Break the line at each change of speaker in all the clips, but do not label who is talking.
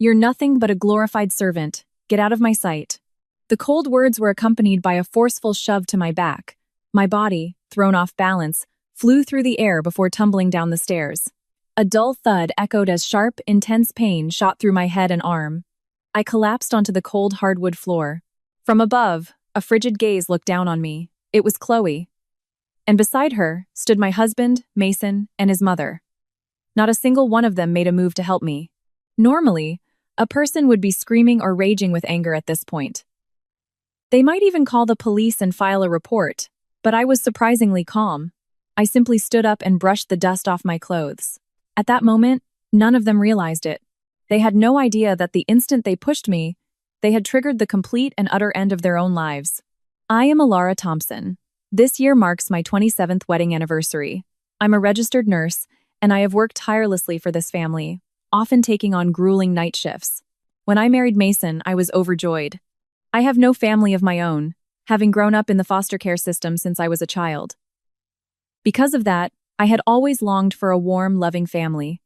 "You're nothing but a glorified servant. Get out of my sight." The cold words were accompanied by a forceful shove to my back. My body, thrown off balance, flew through the air before tumbling down the stairs. A dull thud echoed as sharp, intense pain shot through my head and arm. I collapsed onto the cold hardwood floor. From above, a frigid gaze looked down on me. It was Chloe. And beside her stood my husband, Mason, and his mother. Not a single one of them made a move to help me. Normally, a person would be screaming or raging with anger at this point. They might even call the police and file a report, but I was surprisingly calm. I simply stood up and brushed the dust off my clothes. At that moment, none of them realized it. They had no idea that the instant they pushed me, they had triggered the complete and utter end of their own lives. I am Alara Thompson. This year marks my 27th wedding anniversary. I'm a registered nurse, and I have worked tirelessly for this family, often taking on grueling night shifts. When I married Mason, I was overjoyed. I have no family of my own, having grown up in the foster care system since I was a child. Because of that, I had always longed for a warm, loving family.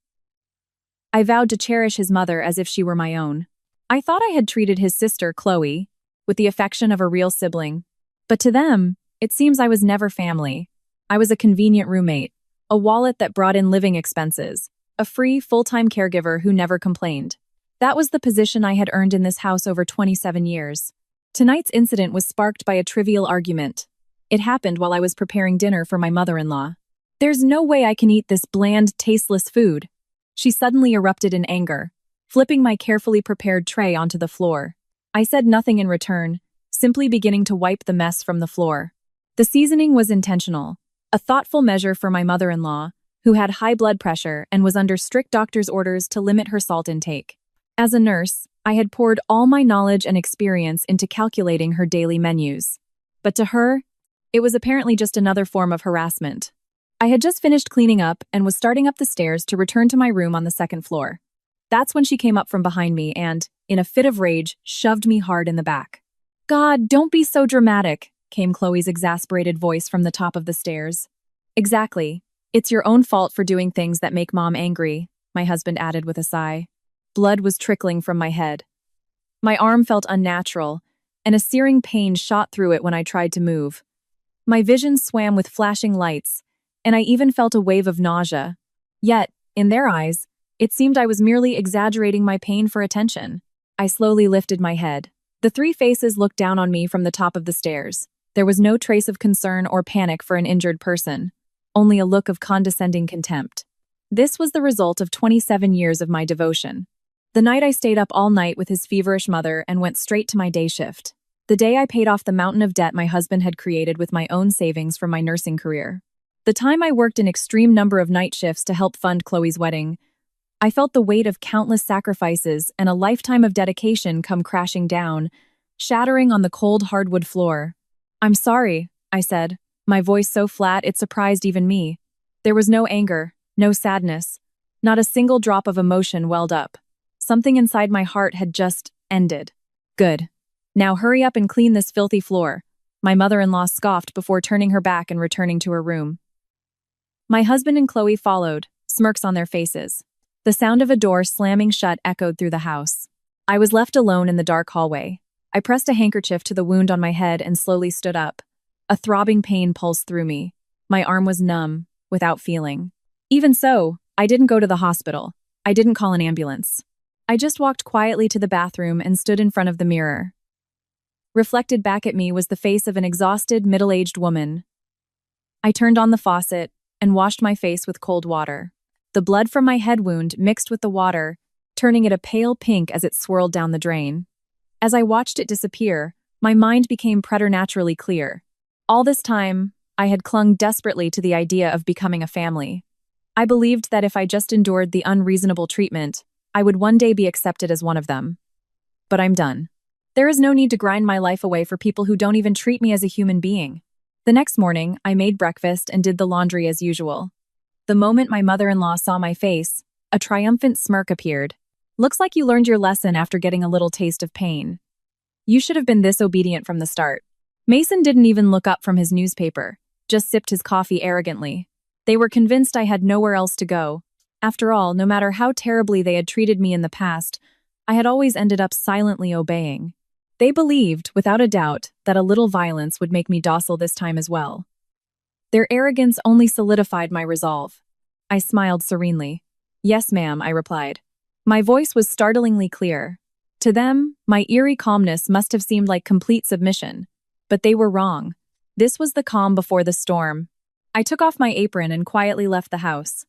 I vowed to cherish his mother as if she were my own. I thought I had treated his sister, Chloe, with the affection of a real sibling. But to them, it seems I was never family. I was a convenient roommate, a wallet that brought in living expenses, a free, full-time caregiver who never complained. That was the position I had earned in this house over 27 years. Tonight's incident was sparked by a trivial argument. It happened while I was preparing dinner for my mother-in-law. "There's no way I can eat this bland, tasteless food." She suddenly erupted in anger, flipping my carefully prepared tray onto the floor. I said nothing in return, simply beginning to wipe the mess from the floor. The seasoning was intentional, a thoughtful measure for my mother-in-law, who had high blood pressure and was under strict doctor's orders to limit her salt intake. As a nurse, I had poured all my knowledge and experience into calculating her daily menus. But to her, it was apparently just another form of harassment. I had just finished cleaning up and was starting up the stairs to return to my room on the second floor. That's when she came up from behind me and, in a fit of rage, shoved me hard in the back. "God, don't be so dramatic," came Chloe's exasperated voice from the top of the stairs. "Exactly. It's your own fault for doing things that make Mom angry," my husband added with a sigh. Blood was trickling from my head. My arm felt unnatural, and a searing pain shot through it when I tried to move. My vision swam with flashing lights, and I even felt a wave of nausea. Yet, in their eyes, it seemed I was merely exaggerating my pain for attention. I slowly lifted my head. The three faces looked down on me from the top of the stairs. There was no trace of concern or panic for an injured person, only a look of condescending contempt. This was the result of 27 years of my devotion. The night I stayed up all night with his feverish mother and went straight to my day shift. The day I paid off the mountain of debt my husband had created with my own savings from my nursing career. The time I worked an extreme number of night shifts to help fund Chloe's wedding. I felt the weight of countless sacrifices and a lifetime of dedication come crashing down, shattering on the cold hardwood floor. "I'm sorry," I said, my voice so flat it surprised even me. There was no anger, no sadness. Not a single drop of emotion welled up. Something inside my heart had just ended. "Good. Now hurry up and clean this filthy floor," my mother-in-law scoffed before turning her back and returning to her room. My husband and Chloe followed, smirks on their faces. The sound of a door slamming shut echoed through the house. I was left alone in the dark hallway. I pressed a handkerchief to the wound on my head and slowly stood up. A throbbing pain pulsed through me. My arm was numb, without feeling. Even so, I didn't go to the hospital. I didn't call an ambulance. I just walked quietly to the bathroom and stood in front of the mirror. Reflected back at me was the face of an exhausted, middle-aged woman. I turned on the faucet and washed my face with cold water. The blood from my head wound mixed with the water, turning it a pale pink as it swirled down the drain. As I watched it disappear, my mind became preternaturally clear. All this time, I had clung desperately to the idea of becoming a family. I believed that if I just endured the unreasonable treatment, I would one day be accepted as one of them. But I'm done. There is no need to grind my life away for people who don't even treat me as a human being. The next morning, I made breakfast and did the laundry as usual. The moment my mother-in-law saw my face, a triumphant smirk appeared. "Looks like you learned your lesson after getting a little taste of pain. You should have been this obedient from the start." Mason didn't even look up from his newspaper, just sipped his coffee arrogantly. They were convinced I had nowhere else to go. After all, no matter how terribly they had treated me in the past, I had always ended up silently obeying. They believed, without a doubt, that a little violence would make me docile this time as well. Their arrogance only solidified my resolve. I smiled serenely. "Yes, ma'am," I replied. My voice was startlingly clear. To them, my eerie calmness must have seemed like complete submission. But they were wrong. This was the calm before the storm. I took off my apron and quietly left the house.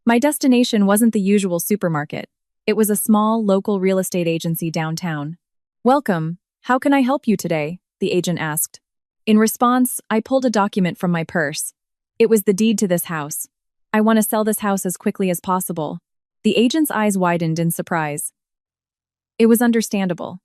My destination wasn't the usual supermarket. It was a small, local real estate agency downtown. "Welcome. How can I help you today?" the agent asked. In response, I pulled a document from my purse. It was the deed to this house. "I want to sell this house as quickly as possible." The agent's eyes widened in surprise. It was understandable.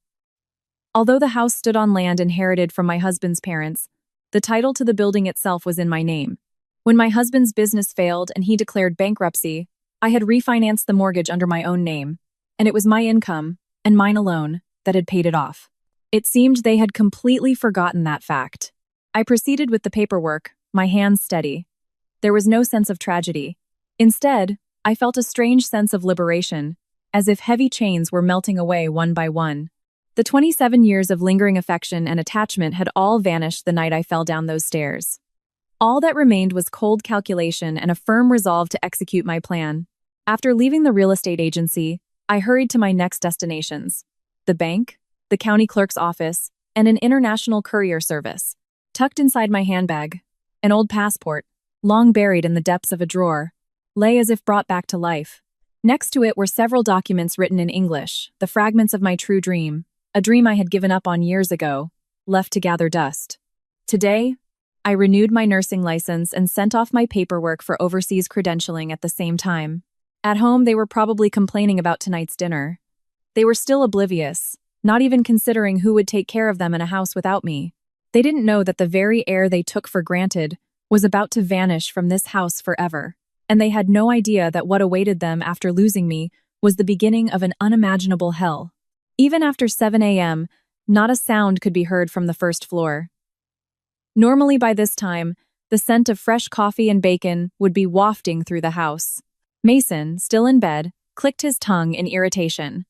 Although the house stood on land inherited from my husband's parents, the title to the building itself was in my name. When my husband's business failed and he declared bankruptcy, I had refinanced the mortgage under my own name, and it was my income, and mine alone, that had paid it off. It seemed they had completely forgotten that fact. I proceeded with the paperwork, my hands steady. There was no sense of tragedy. Instead, I felt a strange sense of liberation, as if heavy chains were melting away one by one. The 27 years of lingering affection and attachment had all vanished the night I fell down those stairs. All that remained was cold calculation and a firm resolve to execute my plan. After leaving the real estate agency, I hurried to my next destinations: the bank, the county clerk's office, and an international courier service. Tucked inside my handbag, an old passport, long buried in the depths of a drawer, lay as if brought back to life. Next to it were several documents written in English, the fragments of my true dream, a dream I had given up on years ago, left to gather dust. Today, I renewed my nursing license and sent off my paperwork for overseas credentialing at the same time. At home, they were probably complaining about tonight's dinner. They were still oblivious, not even considering who would take care of them in a house without me. They didn't know that the very air they took for granted was about to vanish from this house forever, and they had no idea that what awaited them after losing me was the beginning of an unimaginable hell. Even after 7 a.m., not a sound could be heard from the first floor. Normally by this time, the scent of fresh coffee and bacon would be wafting through the house. Mason, still in bed, clicked his tongue in irritation.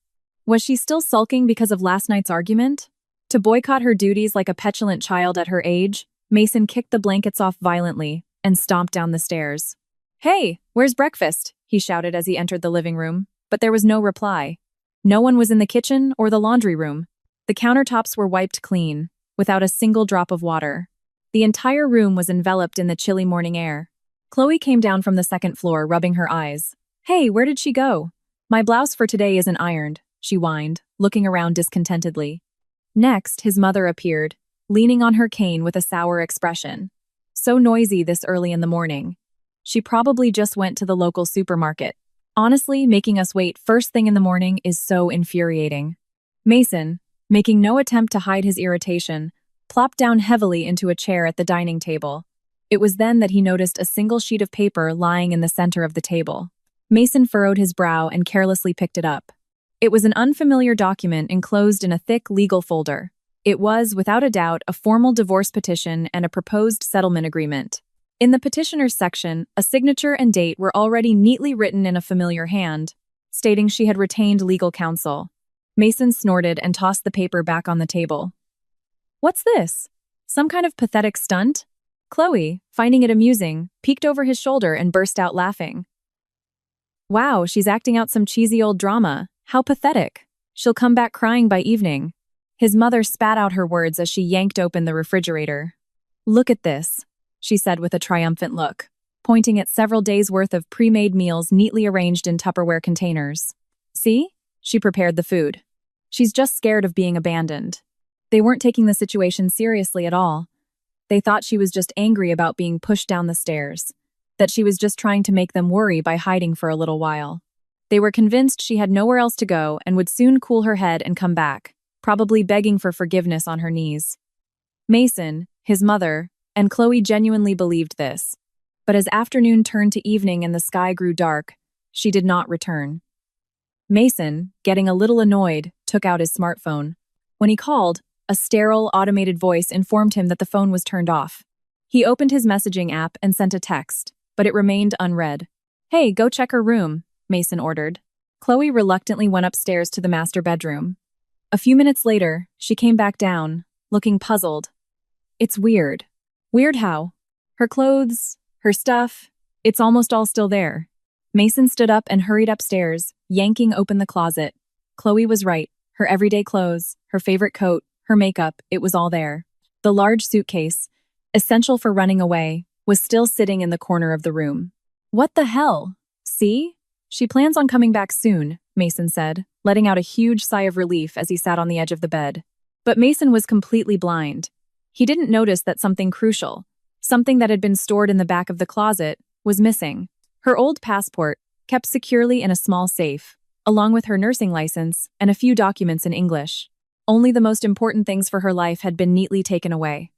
Was she still sulking because of last night's argument? To boycott her duties like a petulant child at her age, Mason kicked the blankets off violently and stomped down the stairs. "Hey, where's breakfast?" he shouted as he entered the living room, but there was no reply. No one was in the kitchen or the laundry room. The countertops were wiped clean, without a single drop of water. The entire room was enveloped in the chilly morning air. Chloe came down from the second floor, rubbing her eyes. "Hey, where did she go?" "My blouse for today isn't ironed," she whined, looking around discontentedly. Next, his mother appeared, leaning on her cane with a sour expression. So noisy this early in the morning. She probably just went to the local supermarket. Honestly, making us wait first thing in the morning is so infuriating. Mason, making no attempt to hide his irritation, plopped down heavily into a chair at the dining table. It was then that he noticed a single sheet of paper lying in the center of the table. Mason furrowed his brow and carelessly picked it up. It was an unfamiliar document enclosed in a thick legal folder. It was, without a doubt, a formal divorce petition and a proposed settlement agreement. In the petitioner's section, a signature and date were already neatly written in a familiar hand, stating she had retained legal counsel. Mason snorted and tossed the paper back on the table. "What's this? Some kind of pathetic stunt?" Chloe, finding it amusing, peeked over his shoulder and burst out laughing. "Wow, she's acting out some cheesy old drama. How pathetic. She'll come back crying by evening." His mother spat out her words as she yanked open the refrigerator. "Look at this," she said with a triumphant look, pointing at several days' worth of pre-made meals neatly arranged in Tupperware containers. "See? She prepared the food. She's just scared of being abandoned." They weren't taking the situation seriously at all. They thought she was just angry about being pushed down the stairs, that she was just trying to make them worry by hiding for a little while. They were convinced she had nowhere else to go and would soon cool her head and come back, probably begging for forgiveness on her knees. Mason, his mother, and Chloe genuinely believed this. But as afternoon turned to evening and the sky grew dark, she did not return. Mason, getting a little annoyed, took out his smartphone. When he called, a sterile, automated voice informed him that the phone was turned off. He opened his messaging app and sent a text, but it remained unread. "Hey, go check her room," Mason ordered. Chloe reluctantly went upstairs to the master bedroom. A few minutes later, she came back down, looking puzzled. It's weird. Weird how? Her clothes, her stuff, it's almost all still there. Mason stood up and hurried upstairs, yanking open the closet. Chloe was right. Her everyday clothes, her favorite coat, her makeup, it was all there. The large suitcase, essential for running away, was still sitting in the corner of the room. What the hell? See? She plans on coming back soon, Mason said, letting out a huge sigh of relief as he sat on the edge of the bed. But Mason was completely blind. He didn't notice that something crucial, something that had been stored in the back of the closet, was missing. Her old passport, kept securely in a small safe, along with her nursing license and a few documents in English. Only the most important things for her life had been neatly taken away.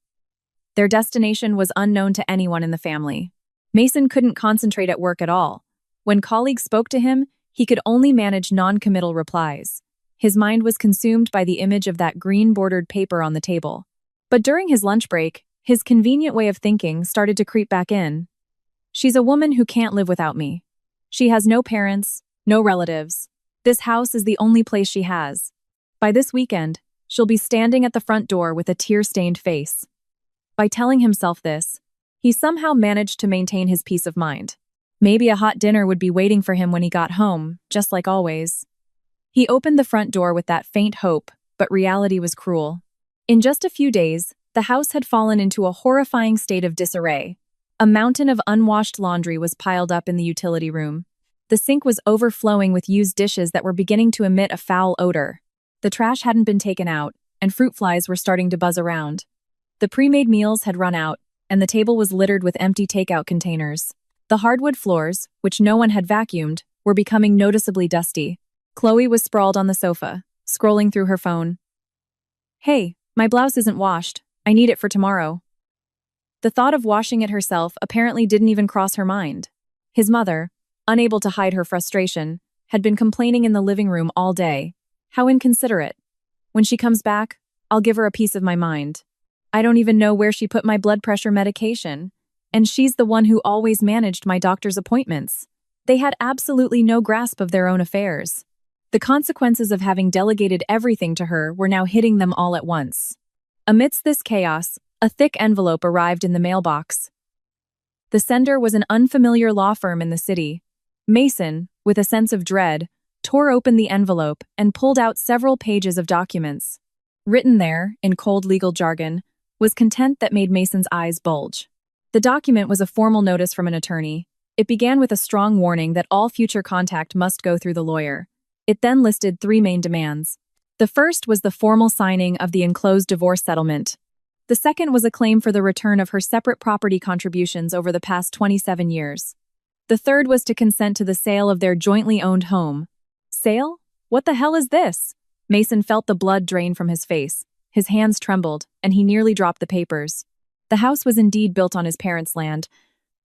Their destination was unknown to anyone in the family. Mason couldn't concentrate at work at all. When colleagues spoke to him, he could only manage non-committal replies. His mind was consumed by the image of that green-bordered paper on the table. But during his lunch break, his convenient way of thinking started to creep back in. She's a woman who can't live without me. She has no parents, no relatives. This house is the only place she has. By this weekend, she'll be standing at the front door with a tear-stained face. By telling himself this, he somehow managed to maintain his peace of mind. Maybe a hot dinner would be waiting for him when he got home, just like always. He opened the front door with that faint hope, but reality was cruel. In just a few days, the house had fallen into a horrifying state of disarray. A mountain of unwashed laundry was piled up in the utility room. The sink was overflowing with used dishes that were beginning to emit a foul odor. The trash hadn't been taken out, and fruit flies were starting to buzz around. The pre-made meals had run out, and the table was littered with empty takeout containers. The hardwood floors, which no one had vacuumed, were becoming noticeably dusty. Chloe was sprawled on the sofa, scrolling through her phone. Hey, my blouse isn't washed. I need it for tomorrow. The thought of washing it herself apparently didn't even cross her mind. His mother, unable to hide her frustration, had been complaining in the living room all day. How inconsiderate. When she comes back, I'll give her a piece of my mind. I don't even know where she put my blood pressure medication. And she's the one who always managed my doctor's appointments. They had absolutely no grasp of their own affairs. The consequences of having delegated everything to her were now hitting them all at once. Amidst this chaos, a thick envelope arrived in the mailbox. The sender was an unfamiliar law firm in the city. Mason, with a sense of dread, tore open the envelope and pulled out several pages of documents. Written there, in cold legal jargon, was content that made Mason's eyes bulge. The document was a formal notice from an attorney. It began with a strong warning that all future contact must go through the lawyer. It then listed 3 main demands. The first was the formal signing of the enclosed divorce settlement. The second was a claim for the return of her separate property contributions over the past 27 years. The third was to consent to the sale of their jointly owned home. Sale? What the hell is this? Mason felt the blood drain from his face. His hands trembled, and he nearly dropped the papers. The house was indeed built on his parents' land,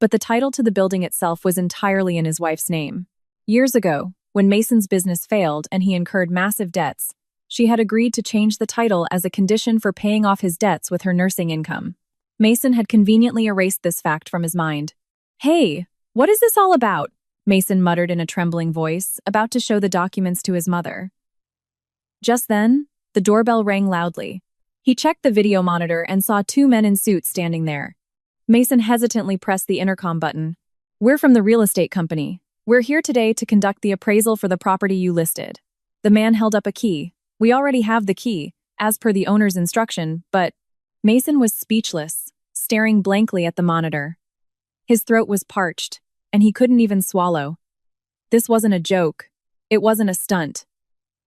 but the title to the building itself was entirely in his wife's name. Years ago, when Mason's business failed and he incurred massive debts, she had agreed to change the title as a condition for paying off his debts with her nursing income. Mason had conveniently erased this fact from his mind. Hey, what is this all about? Mason muttered in a trembling voice, about to show the documents to his mother. Just then, the doorbell rang loudly. He checked the video monitor and saw 2 men in suits standing there. Mason hesitantly pressed the intercom button. We're from the real estate company. We're here today to conduct the appraisal for the property you listed. The man held up a key. We already have the key, as per the owner's instruction, but Mason was speechless, staring blankly at the monitor. His throat was parched, and he couldn't even swallow. This wasn't a joke. It wasn't a stunt.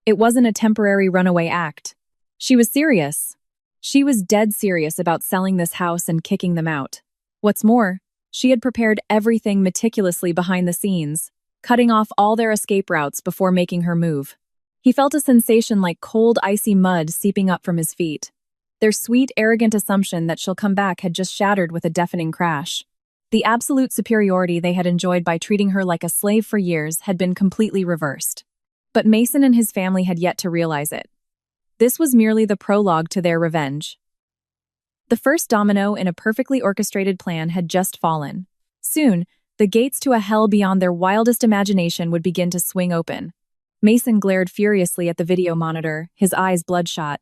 It wasn't a temporary runaway act. She was serious. She was dead serious about selling this house and kicking them out. What's more, she had prepared everything meticulously behind the scenes, cutting off all their escape routes before making her move. He felt a sensation like cold, icy mud seeping up from his feet. Their sweet, arrogant assumption that she'll come back had just shattered with a deafening crash. The absolute superiority they had enjoyed by treating her like a slave for years had been completely reversed. But Mason and his family had yet to realize it. This was merely the prologue to their revenge. The first domino in a perfectly orchestrated plan had just fallen. Soon, the gates to a hell beyond their wildest imagination would begin to swing open. Mason glared furiously at the video monitor, his eyes bloodshot.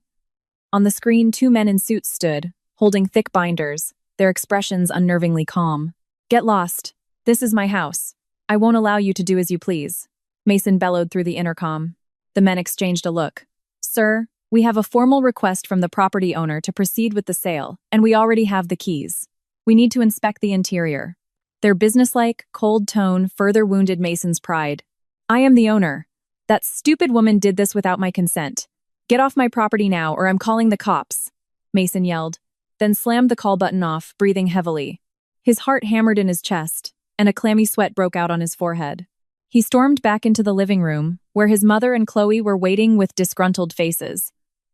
On the screen, two men in suits stood, holding thick binders, their expressions unnervingly calm. "Get lost. This is my house. I won't allow you to do as you please," Mason bellowed through the intercom. The men exchanged a look. "Sir, we have a formal request from the property owner to proceed with the sale, and we already have the keys. We need to inspect the interior." Their businesslike, cold tone further wounded Mason's pride. "I am the owner. That stupid woman did this without my consent. Get off my property now or I'm calling the cops," Mason yelled, then slammed the call button off, breathing heavily. His heart hammered in his chest, and a clammy sweat broke out on his forehead. He stormed back into the living room, where his mother and Chloe were waiting with disgruntled faces.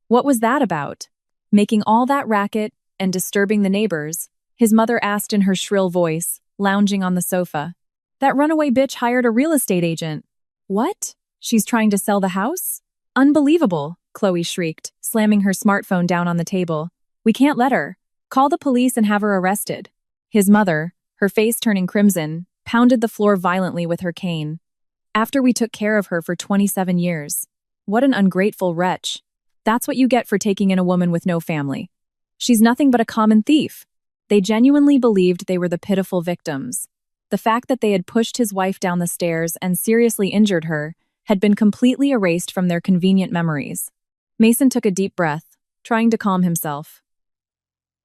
What was that about? Making all that racket and disturbing the neighbors, his mother asked in her shrill voice, lounging on the sofa. "That runaway bitch hired a real estate agent." "What? She's trying to sell the house? Unbelievable," Chloe shrieked, slamming her smartphone down on the table. "We can't let her. Call the police and have her arrested." His mother, her face turning crimson, pounded the floor violently with her cane. "After we took care of her for 27 years. What an ungrateful wretch. That's what you get for taking in a woman with no family. She's nothing but a common thief." They genuinely believed they were the pitiful victims. The fact that they had pushed his wife down the stairs and seriously injured her had been completely erased from their convenient memories. Mason took a deep breath, trying to calm himself.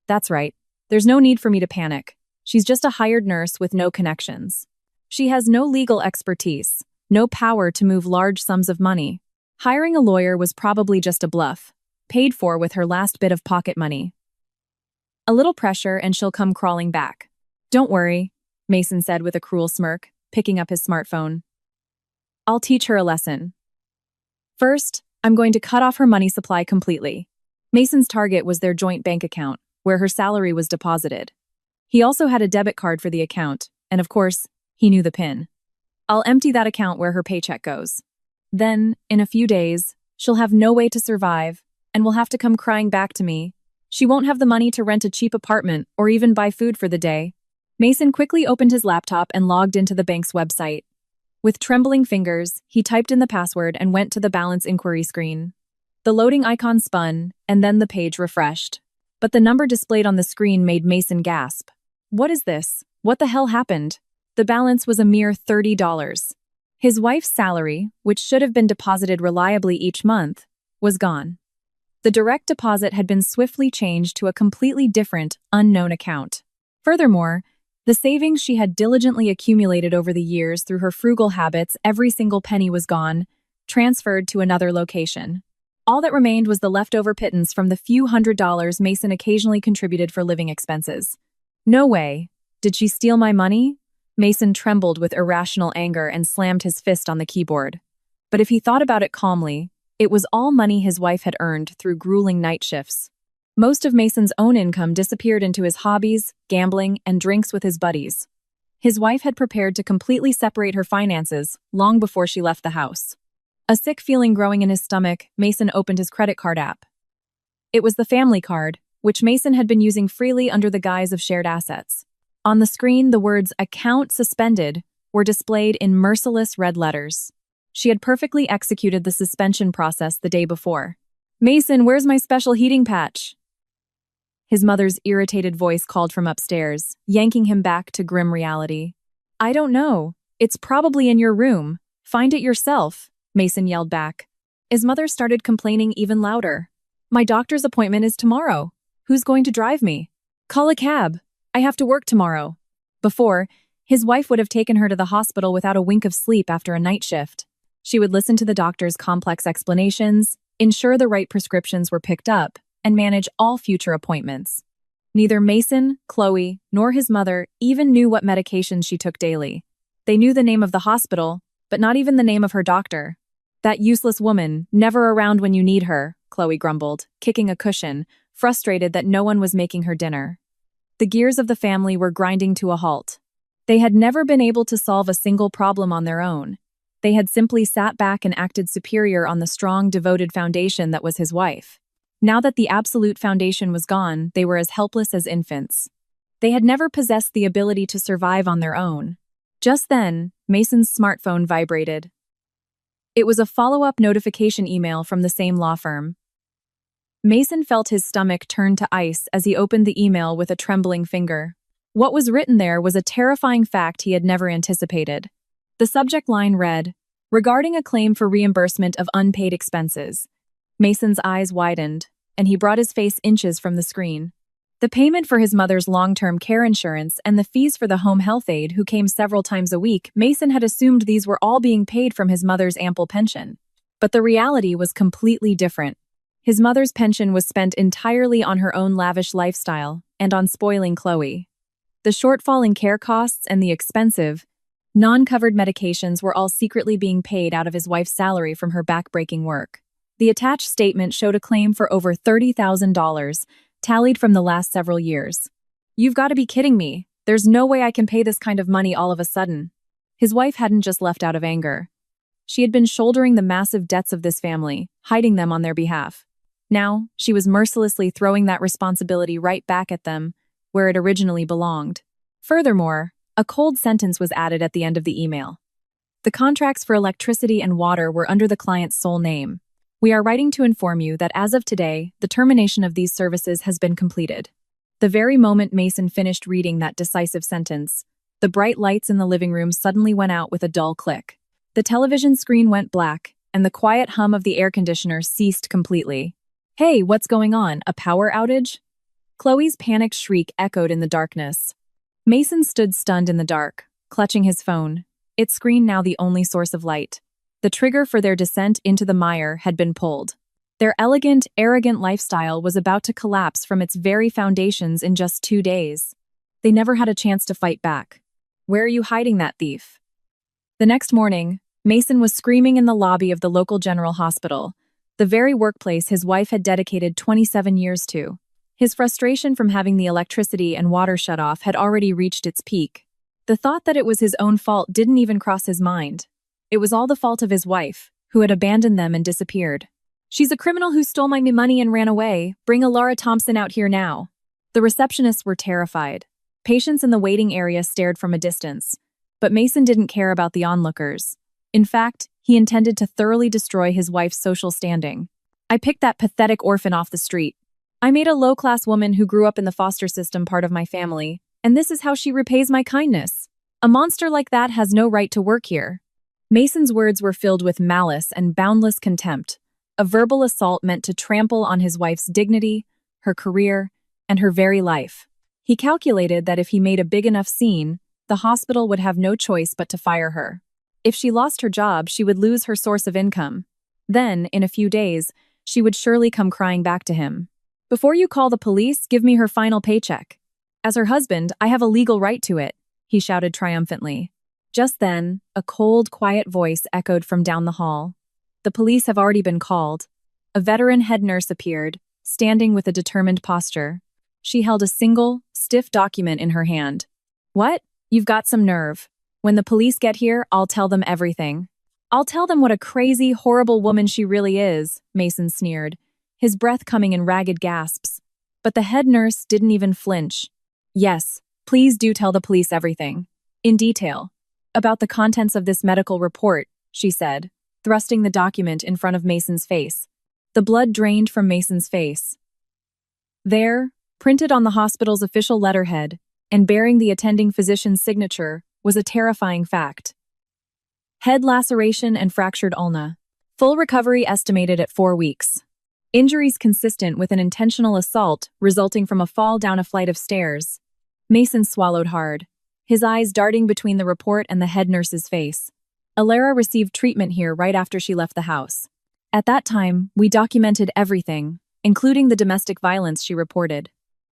"That's right. There's no need for me to panic. She's just a hired nurse with no connections. She has no legal expertise, no power to move large sums of money. Hiring a lawyer was probably just a bluff, paid for with her last bit of pocket money. A little pressure and she'll come crawling back. Don't worry," Mason said with a cruel smirk, picking up his smartphone. "I'll teach her a lesson. First, I'm going to cut off her money supply completely." Mason's target was their joint bank account, where her salary was deposited. He also had a debit card for the account, and of course, he knew the PIN. "I'll empty that account where her paycheck goes. Then, in a few days, she'll have no way to survive, and will have to come crying back to me. She won't have the money to rent a cheap apartment or even buy food for the day." Mason quickly opened his laptop and logged into the bank's website. With trembling fingers, he typed in the password and went to the balance inquiry screen. The loading icon spun, and then the page refreshed. But the number displayed on the screen made Mason gasp. "What is this? What the hell happened?" The balance was a mere $30. His wife's salary, which should have been deposited reliably each month, was gone. The direct deposit had been swiftly changed to a completely different, unknown account. Furthermore, the savings she had diligently accumulated over the years through her frugal habits, every single penny was gone, transferred to another location. All that remained was the leftover pittance from the few $100s Mason occasionally contributed for living expenses. "No way. Did she steal my money?" Mason trembled with irrational anger and slammed his fist on the keyboard. But if he thought about it calmly, it was all money his wife had earned through grueling night shifts. Most of Mason's own income disappeared into his hobbies, gambling, and drinks with his buddies. His wife had prepared to completely separate her finances long before she left the house. A sick feeling growing in his stomach, Mason opened his credit card app. It was the family card, which Mason had been using freely under the guise of shared assets. On the screen, the words "account suspended" were displayed in merciless red letters. She had perfectly executed the suspension process the day before. "Mason, where's my special heating patch?" His mother's irritated voice called from upstairs, yanking him back to grim reality. "I don't know. It's probably in your room. Find it yourself," Mason yelled back. His mother started complaining even louder. "My doctor's appointment is tomorrow. Who's going to drive me? Call a cab. I have to work tomorrow." Before, his wife would have taken her to the hospital without a wink of sleep after a night shift. She would listen to the doctor's complex explanations, ensure the right prescriptions were picked up, and manage all future appointments. Neither Mason, Chloe, nor his mother even knew what medications she took daily. They knew the name of the hospital, but not even the name of her doctor. "That useless woman, never around when you need her," Chloe grumbled, kicking a cushion, frustrated that no one was making her dinner. The gears of the family were grinding to a halt. They had never been able to solve a single problem on their own. They had simply sat back and acted superior on the strong, devoted foundation that was his wife. Now that the absolute foundation was gone, they were as helpless as infants. They had never possessed the ability to survive on their own. Just then, Mason's smartphone vibrated. It was a follow-up notification email from the same law firm. Mason felt his stomach turn to ice as he opened the email with a trembling finger. What was written there was a terrifying fact he had never anticipated. The subject line read, "Regarding a claim for reimbursement of unpaid expenses." Mason's eyes widened, and he brought his face inches from the screen. The payment for his mother's long-term care insurance and the fees for the home health aide who came several times a week, Mason had assumed these were all being paid from his mother's ample pension. But the reality was completely different. His mother's pension was spent entirely on her own lavish lifestyle and on spoiling Chloe. The shortfall in care costs and the expensive, non-covered medications were all secretly being paid out of his wife's salary from her back-breaking work. The attached statement showed a claim for over $30,000, tallied from the last several years. "You've got to be kidding me. There's no way I can pay this kind of money all of a sudden." His wife hadn't just left out of anger. She had been shouldering the massive debts of this family, hiding them on their behalf. Now, she was mercilessly throwing that responsibility right back at them, where it originally belonged. Furthermore, a cold sentence was added at the end of the email. The contracts for electricity and water were under the client's sole name. "We are writing to inform you that as of today, the termination of these services has been completed." The very moment Mason finished reading that decisive sentence, the bright lights in the living room suddenly went out with a dull click. The television screen went black, and the quiet hum of the air conditioner ceased completely. "Hey, what's going on? A power outage?" Chloe's panicked shriek echoed in the darkness. Mason stood stunned in the dark, clutching his phone, its screen now the only source of light. The trigger for their descent into the mire had been pulled. Their elegant, arrogant lifestyle was about to collapse from its very foundations in just 2 days. They never had a chance to fight back. "Where are you hiding that thief?" The next morning, Mason was screaming in the lobby of the local general hospital, the very workplace his wife had dedicated 27 years to. His frustration from having the electricity and water shut off had already reached its peak. The thought that it was his own fault didn't even cross his mind. It was all the fault of his wife, who had abandoned them and disappeared. "She's a criminal who stole my money and ran away. Bring Laura Thompson out here now." The receptionists were terrified. Patients in the waiting area stared from a distance. But Mason didn't care about the onlookers. In fact, he intended to thoroughly destroy his wife's social standing. "I picked that pathetic orphan off the street. I made a low-class woman who grew up in the foster system part of my family, and this is how she repays my kindness. A monster like that has no right to work here." Mason's words were filled with malice and boundless contempt, a verbal assault meant to trample on his wife's dignity, her career, and her very life. He calculated that if he made a big enough scene, the hospital would have no choice but to fire her. If she lost her job, she would lose her source of income. Then, in a few days, she would surely come crying back to him. "Before you call the police, give me her final paycheck. As her husband, I have a legal right to it," he shouted triumphantly. Just then, a cold, quiet voice echoed from down the hall. "The police have already been called." A veteran head nurse appeared, standing with a determined posture. She held a single, stiff document in her hand. "What? You've got some nerve. When the police get here, I'll tell them everything. I'll tell them what a crazy, horrible woman she really is," Mason sneered, his breath coming in ragged gasps. But the head nurse didn't even flinch. "Yes, please do tell the police everything. In detail. About the contents of this medical report," she said, thrusting the document in front of Mason's face. The blood drained from Mason's face. There, printed on the hospital's official letterhead, and bearing the attending physician's signature, was a terrifying fact. Head laceration and fractured ulna. Full recovery estimated at 4 weeks. Injuries consistent with an intentional assault resulting from a fall down a flight of stairs. Mason swallowed hard, his eyes darting between the report and the head nurse's face. "Alara received treatment here right after she left the house. At that time, we documented everything, including the domestic violence she reported.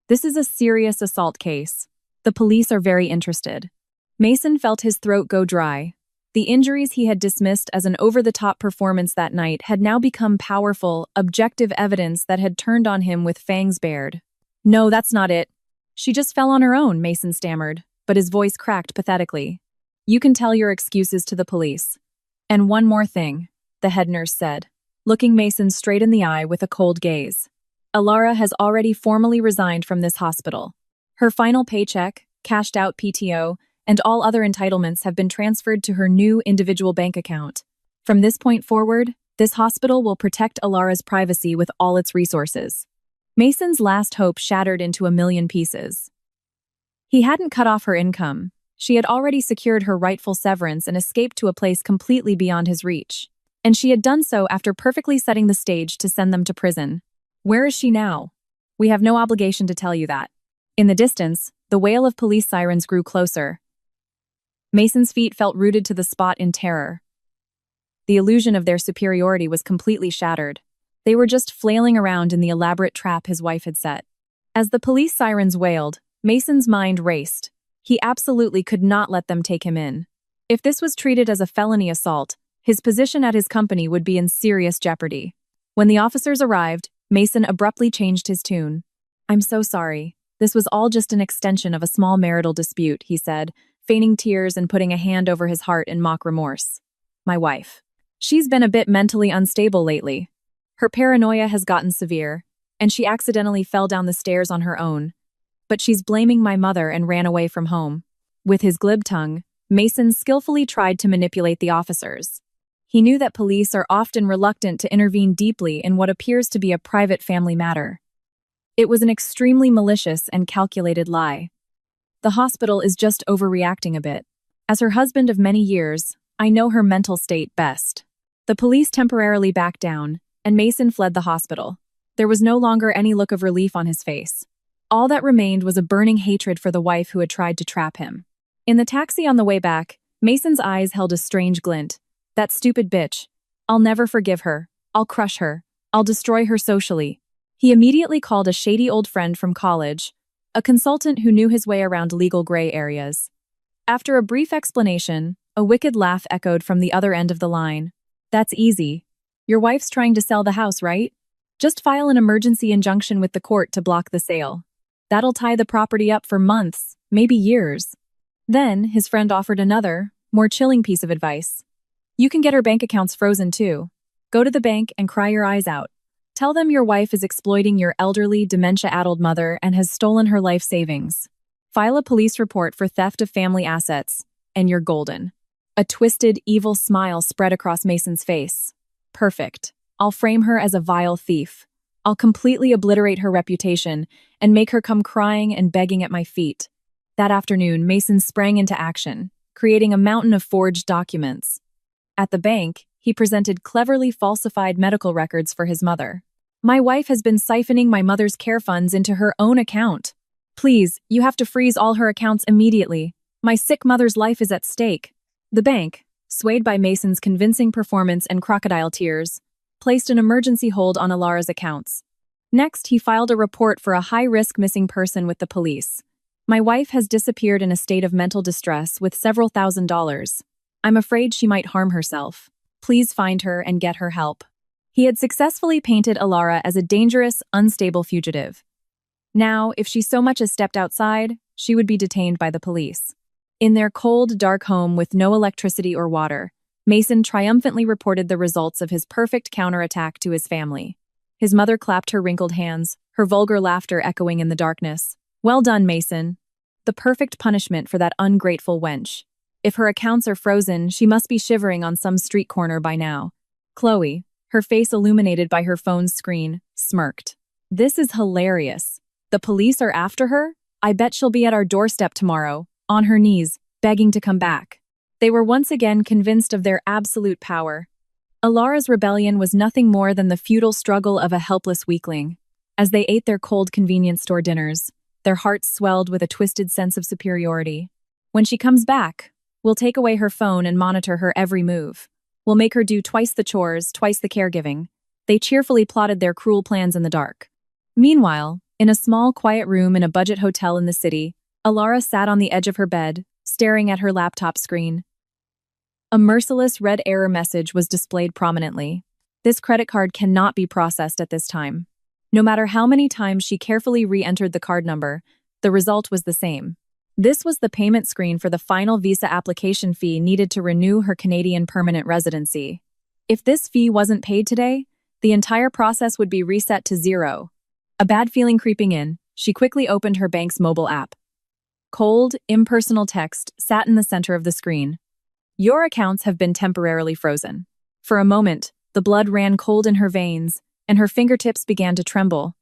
This is a serious assault case. The police are very interested." Mason felt his throat go dry. The injuries he had dismissed as an over-the-top performance that night had now become powerful, objective evidence that had turned on him with fangs bared. "No, that's not it. She just fell on her own," Mason stammered, but his voice cracked pathetically. "You can tell your excuses to the police." "And one more thing," the head nurse said, looking Mason straight in the eye with a cold gaze. "Alara has already formally resigned from this hospital. Her final paycheck, cashed out PTO, and all other entitlements have been transferred to her new individual bank account. From this point forward, this hospital will protect Alara's privacy with all its resources. Mason's last hope shattered into a million pieces. He hadn't cut off her income. She had already secured her rightful severance and escaped to a place completely beyond his reach. And she had done so after perfectly setting the stage to send them to prison. Where is she now? We have no obligation to tell you that. In the distance, the wail of police sirens grew closer. Mason's feet felt rooted to the spot in terror. The illusion of their superiority was completely shattered. They were just flailing around in the elaborate trap his wife had set. As the police sirens wailed, Mason's mind raced. He absolutely could not let them take him in. If this was treated as a felony assault, his position at his company would be in serious jeopardy. When the officers arrived, Mason abruptly changed his tune. "I'm so sorry. This was all just an extension of a small marital dispute," he said, feigning tears and putting a hand over his heart in mock remorse. "My wife. She's been a bit mentally unstable lately. Her paranoia has gotten severe, and she accidentally fell down the stairs on her own. But she's blaming my mother and ran away from home." With his glib tongue, Mason skillfully tried to manipulate the officers. He knew that police are often reluctant to intervene deeply in what appears to be a private family matter. It was an extremely malicious and calculated lie. "The hospital is just overreacting a bit. As her husband of many years, I know her mental state best." The police temporarily backed down, and Mason fled the hospital. There was no longer any look of relief on his face. All that remained was a burning hatred for the wife who had tried to trap him. In the taxi on the way back, Mason's eyes held a strange glint. "That stupid bitch. I'll never forgive her. I'll crush her. I'll destroy her socially." He immediately called a shady old friend from college, a consultant who knew his way around legal gray areas. After a brief explanation, a wicked laugh echoed from the other end of the line. "That's easy. Your wife's trying to sell the house, right? Just file an emergency injunction with the court to block the sale. That'll tie the property up for months, maybe years." Then, his friend offered another, more chilling piece of advice. "You can get her bank accounts frozen too. Go to the bank and cry your eyes out. Tell them your wife is exploiting your elderly, dementia-addled mother and has stolen her life savings. File a police report for theft of family assets, and you're golden." A twisted, evil smile spread across Mason's face. "Perfect. I'll frame her as a vile thief. I'll completely obliterate her reputation and make her come crying and begging at my feet." That afternoon, Mason sprang into action, creating a mountain of forged documents. At the bank, he presented cleverly falsified medical records for his mother. "My wife has been siphoning my mother's care funds into her own account. Please, you have to freeze all her accounts immediately. My sick mother's life is at stake." The bank, swayed by Mason's convincing performance and crocodile tears, placed an emergency hold on Alara's accounts. Next, he filed a report for a high-risk missing person with the police. "My wife has disappeared in a state of mental distress with several $1,000s. I'm afraid she might harm herself. Please find her and get her help." He had successfully painted Alara as a dangerous, unstable fugitive. Now, if she so much as stepped outside, she would be detained by the police. In their cold, dark home with no electricity or water, Mason triumphantly reported the results of his perfect counterattack to his family. His mother clapped her wrinkled hands, her vulgar laughter echoing in the darkness. "Well done, Mason. The perfect punishment for that ungrateful wench. If her accounts are frozen, she must be shivering on some street corner by now." Chloe, her face illuminated by her phone's screen, smirked. "This is hilarious. The police are after her? I bet she'll be at our doorstep tomorrow, on her knees, begging to come back." They were once again convinced of their absolute power. Alara's rebellion was nothing more than the futile struggle of a helpless weakling. As they ate their cold convenience store dinners, their hearts swelled with a twisted sense of superiority. "When she comes back, we'll take away her phone and monitor her every move. We'll make her do twice the chores, twice the caregiving." They cheerfully plotted their cruel plans in the dark. Meanwhile, in a small, quiet room in a budget hotel in the city, Alara sat on the edge of her bed, staring at her laptop screen. A merciless red error message was displayed prominently. "This credit card cannot be processed at this time." No matter how many times she carefully re-entered the card number, the result was the same. This was the payment screen for the final visa application fee needed to renew her Canadian permanent residency. If this fee wasn't paid today, the entire process would be reset to zero. A bad feeling creeping in, she quickly opened her bank's mobile app. Cold, impersonal text sat in the center of the screen. "Your accounts have been temporarily frozen. For a moment, the blood ran cold in her veins, and her fingertips began to tremble.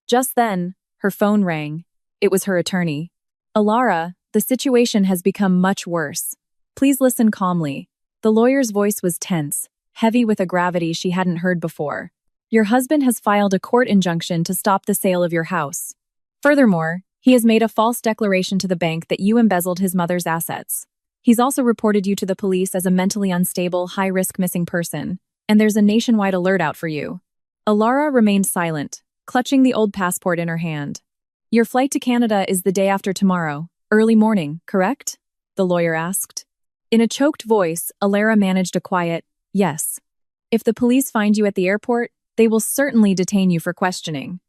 Just then, her phone rang. It was her attorney. "Alara, the situation has become much worse. Please listen calmly." The lawyer's voice was tense, heavy with a gravity she hadn't heard before. "Your husband has filed a court injunction to stop the sale of your house. Furthermore, he has made a false declaration to the bank that you embezzled his mother's assets. He's also reported you to the police as a mentally unstable, high-risk missing person, and there's a nationwide alert out for you." Alara remained silent, clutching the old passport in her hand. "Your flight to Canada is the day after tomorrow, early morning, correct?" the lawyer asked. In a choked voice, Alara managed a quiet, "Yes. If the police find you at the airport, they will certainly detain you for questioning.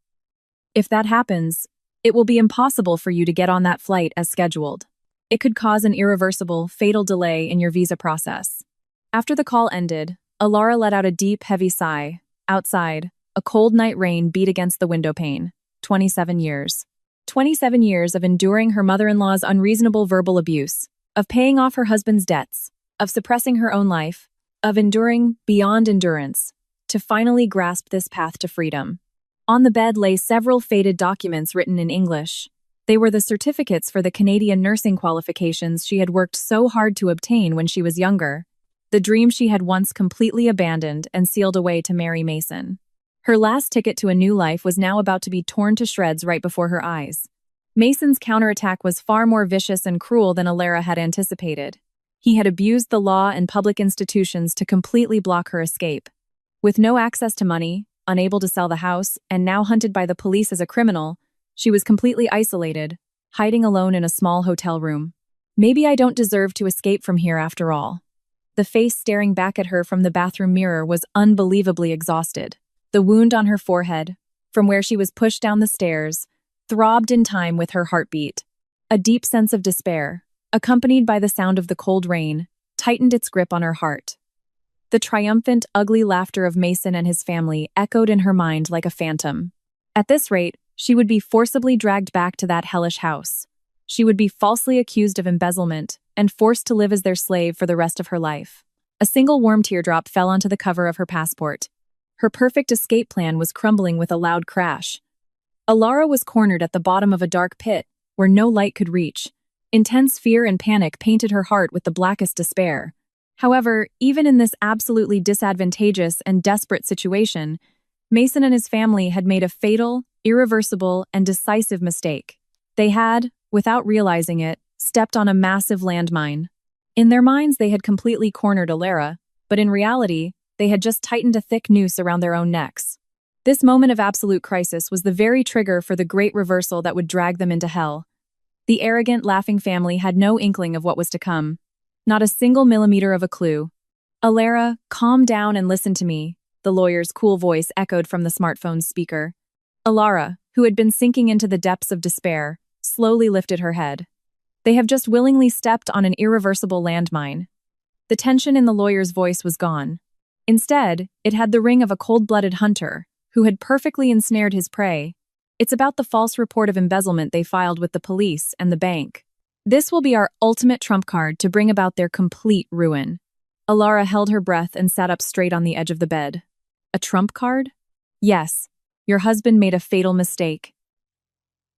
If that happens, it will be impossible for you to get on that flight as scheduled. It could cause an irreversible, fatal delay in your visa process." After the call ended, Alara let out a deep, heavy sigh. Outside, a cold night rain beat against the window pane. 27 years. 27 years of enduring her mother-in-law's unreasonable verbal abuse, of paying off her husband's debts, of suppressing her own life, of enduring beyond endurance, to finally grasp this path to freedom. On the bed lay several faded documents written in English. They were the certificates for the Canadian nursing qualifications she had worked so hard to obtain when she was younger, the dream she had once completely abandoned and sealed away to marry Mason. Her last ticket to a new life was now about to be torn to shreds right before her eyes. Mason's counterattack was far more vicious and cruel than Alara had anticipated. He had abused the law and public institutions to completely block her escape. With no access to money, unable to sell the house, and now hunted by the police as a criminal, she was completely isolated, hiding alone in a small hotel room. "Maybe I don't deserve to escape from here after all." The face staring back at her from the bathroom mirror was unbelievably exhausted. The wound on her forehead, from where she was pushed down the stairs, throbbed in time with her heartbeat. A deep sense of despair, accompanied by the sound of the cold rain, tightened its grip on her heart. The triumphant, ugly laughter of Mason and his family echoed in her mind like a phantom. At this rate, she would be forcibly dragged back to that hellish house. She would be falsely accused of embezzlement and forced to live as their slave for the rest of her life. A single warm teardrop fell onto the cover of her passport. Her perfect escape plan was crumbling with a loud crash. Alara was cornered at the bottom of a dark pit, where no light could reach. Intense fear and panic painted her heart with the blackest despair. However, even in this absolutely disadvantageous and desperate situation, Mason and his family had made a fatal, irreversible, and decisive mistake. They had, without realizing it, stepped on a massive landmine. In their minds, they had completely cornered Alara, but in reality, they had just tightened a thick noose around their own necks. This moment of absolute crisis was the very trigger for the great reversal that would drag them into hell. The arrogant, laughing family had no inkling of what was to come. Not a single millimeter of a clue. "Alara, calm down and listen to me," the lawyer's cool voice echoed from the smartphone's speaker. Alara, who had been sinking into the depths of despair, slowly lifted her head. "They have just willingly stepped on an irreversible landmine." The tension in the lawyer's voice was gone. Instead, it had the ring of a cold-blooded hunter, who had perfectly ensnared his prey. "It's about the false report of embezzlement they filed with the police and the bank. This will be our ultimate trump card to bring about their complete ruin." Alara held her breath and sat up straight on the edge of the bed. "A trump card?" "Yes. Your husband made a fatal mistake.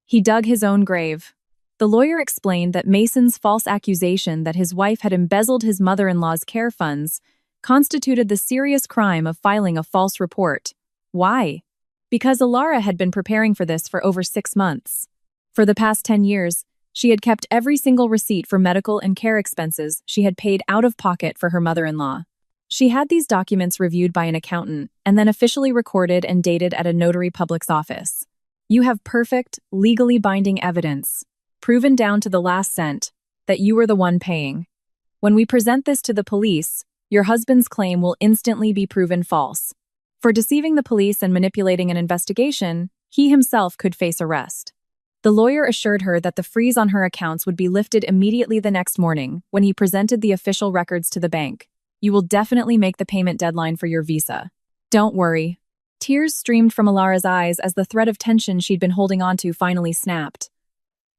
He dug his own grave." The lawyer explained that Mason's false accusation that his wife had embezzled his mother-in-law's care funds constituted the serious crime of filing a false report. Why? Because Alara had been preparing for this for over 6 months. For the past 10 years, she had kept every single receipt for medical and care expenses she had paid out of pocket for her mother-in-law. She had these documents reviewed by an accountant and then officially recorded and dated at a notary public's office. You have perfect, legally binding evidence, proven down to the last cent, that you were the one paying. When we present this to the police, your husband's claim will instantly be proven false. For deceiving the police and manipulating an investigation, he himself could face arrest. The lawyer assured her that the freeze on her accounts would be lifted immediately the next morning when he presented the official records to the bank. You will definitely make the payment deadline for your visa. Don't worry. Tears streamed from Alara's eyes as the thread of tension she'd been holding onto finally snapped.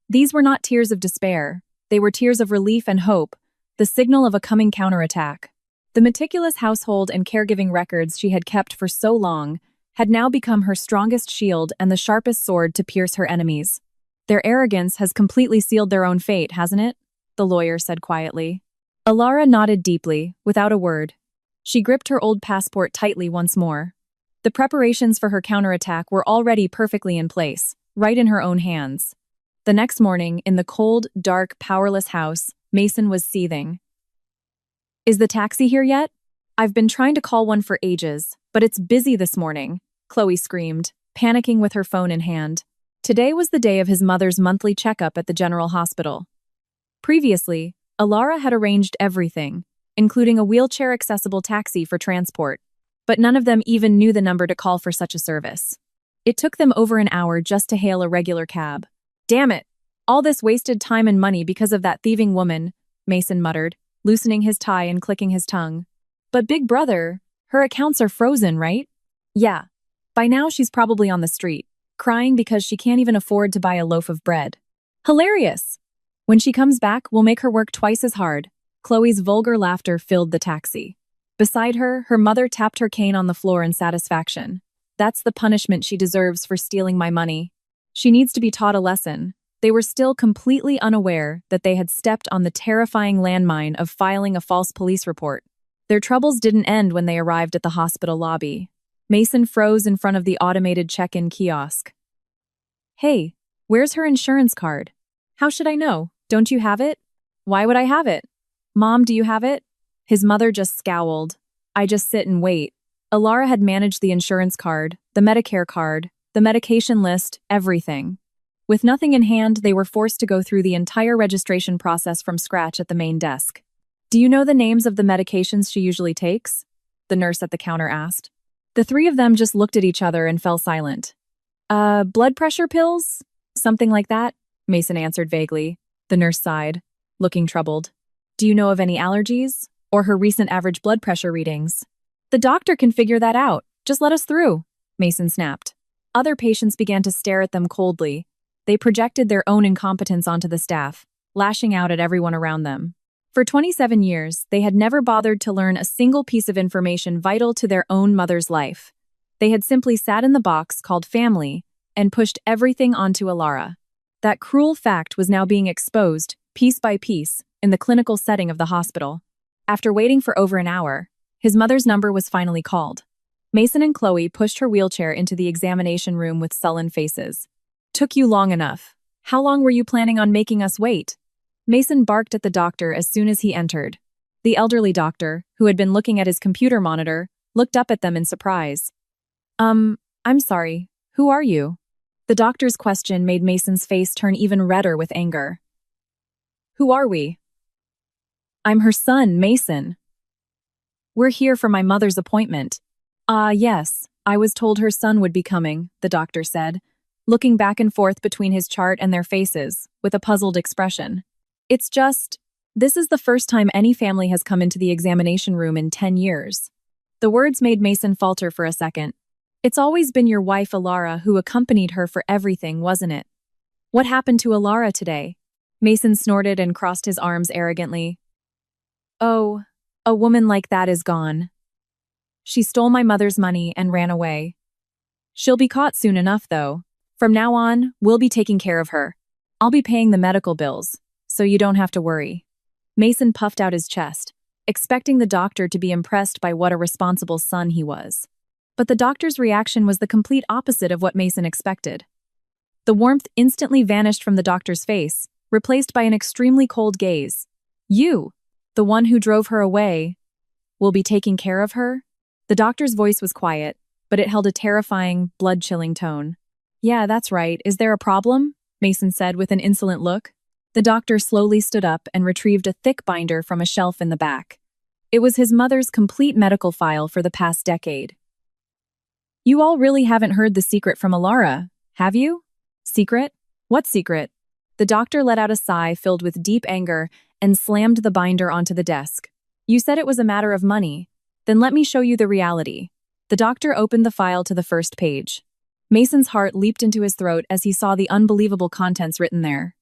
These were not tears of despair. They were tears of relief and hope, the signal of a coming counterattack. The meticulous household and caregiving records she had kept for so long had now become her strongest shield and the sharpest sword to pierce her enemies. Their arrogance has completely sealed their own fate, hasn't it? The lawyer said quietly. Alara nodded deeply, without a word. She gripped her old passport tightly once more. The preparations for her counterattack were already perfectly in place, right in her own hands. The next morning, in the cold, dark, powerless house, Mason was seething. "Is the taxi here yet? I've been trying to call one for ages, but it's busy this morning," Chloe screamed, panicking with her phone in hand. Today was the day of his mother's monthly checkup at the general hospital. Previously, Alara had arranged everything, including a wheelchair-accessible taxi for transport, but none of them even knew the number to call for such a service. It took them over an hour just to hail a regular cab. "Damn it! All this wasted time and money because of that thieving woman," Mason muttered, loosening his tie and clicking his tongue. "But big brother, her accounts are frozen, right?" "Yeah. By now she's probably on the street, crying because she can't even afford to buy a loaf of bread." "Hilarious! When she comes back, we'll make her work twice as hard." Chloe's vulgar laughter filled the taxi. Beside her, her mother tapped her cane on the floor in satisfaction. "That's the punishment she deserves for stealing my money. She needs to be taught a lesson." They were still completely unaware that they had stepped on the terrifying landmine of filing a false police report. Their troubles didn't end when they arrived at the hospital lobby. Mason froze in front of the automated check-in kiosk. "Hey, where's her insurance card?" "How should I know? Don't you have it?" "Why would I have it?" "Mom, do you have it?" His mother just scowled. "I just sit and wait." Alara had managed the insurance card, the Medicare card, the medication list, everything. With nothing in hand, they were forced to go through the entire registration process from scratch at the main desk. "Do you know the names of the medications she usually takes?" the nurse at the counter asked. The three of them just looked at each other and fell silent. Blood pressure pills? Something like that," Mason answered vaguely. The nurse sighed, looking troubled. "Do you know of any allergies? Or her recent average blood pressure readings?" "The doctor can figure that out. Just let us through," Mason snapped. Other patients began to stare at them coldly. They projected their own incompetence onto the staff, lashing out at everyone around them. For 27 years, they had never bothered to learn a single piece of information vital to their own mother's life. They had simply sat in the box called family and pushed everything onto Alara. That cruel fact was now being exposed, piece by piece, in the clinical setting of the hospital. After waiting for over an hour, his mother's number was finally called. Mason and Chloe pushed her wheelchair into the examination room with sullen faces. "Took you long enough. How long were you planning on making us wait?" Mason barked at the doctor as soon as he entered. The elderly doctor, who had been looking at his computer monitor, looked up at them in surprise. I'm sorry, who are you?" The doctor's question made Mason's face turn even redder with anger. "Who are we?" "I'm her son, Mason." "We're here for my mother's appointment." Yes, I was told her son would be coming," the doctor said, looking back and forth between his chart and their faces, with a puzzled expression. This is the first time any family has come into the examination room in 10 years. The words made Mason falter for a second. "It's always been your wife, Alara, who accompanied her for everything, wasn't it?" "What happened to Alara today?" Mason snorted and crossed his arms arrogantly. "Oh, a woman like that is gone. She stole my mother's money and ran away. She'll be caught soon enough, though. From now on, we'll be taking care of her. I'll be paying the medical bills, so you don't have to worry." Mason puffed out his chest, expecting the doctor to be impressed by what a responsible son he was. But the doctor's reaction was the complete opposite of what Mason expected. The warmth instantly vanished from the doctor's face, replaced by an extremely cold gaze. "You, the one who drove her away, will be taking care of her?" The doctor's voice was quiet, but it held a terrifying, blood-chilling tone. "Yeah, that's right. Is there a problem?" Mason said with an insolent look. The doctor slowly stood up and retrieved a thick binder from a shelf in the back. It was his mother's complete medical file for the past decade. "You all really haven't heard the secret from Alara, have you?" "Secret? What secret?" The doctor let out a sigh filled with deep anger and slammed the binder onto the desk. "You said it was a matter of money. Then let me show you the reality." The doctor opened the file to the first page. Mason's heart leaped into his throat as he saw the unbelievable contents written there.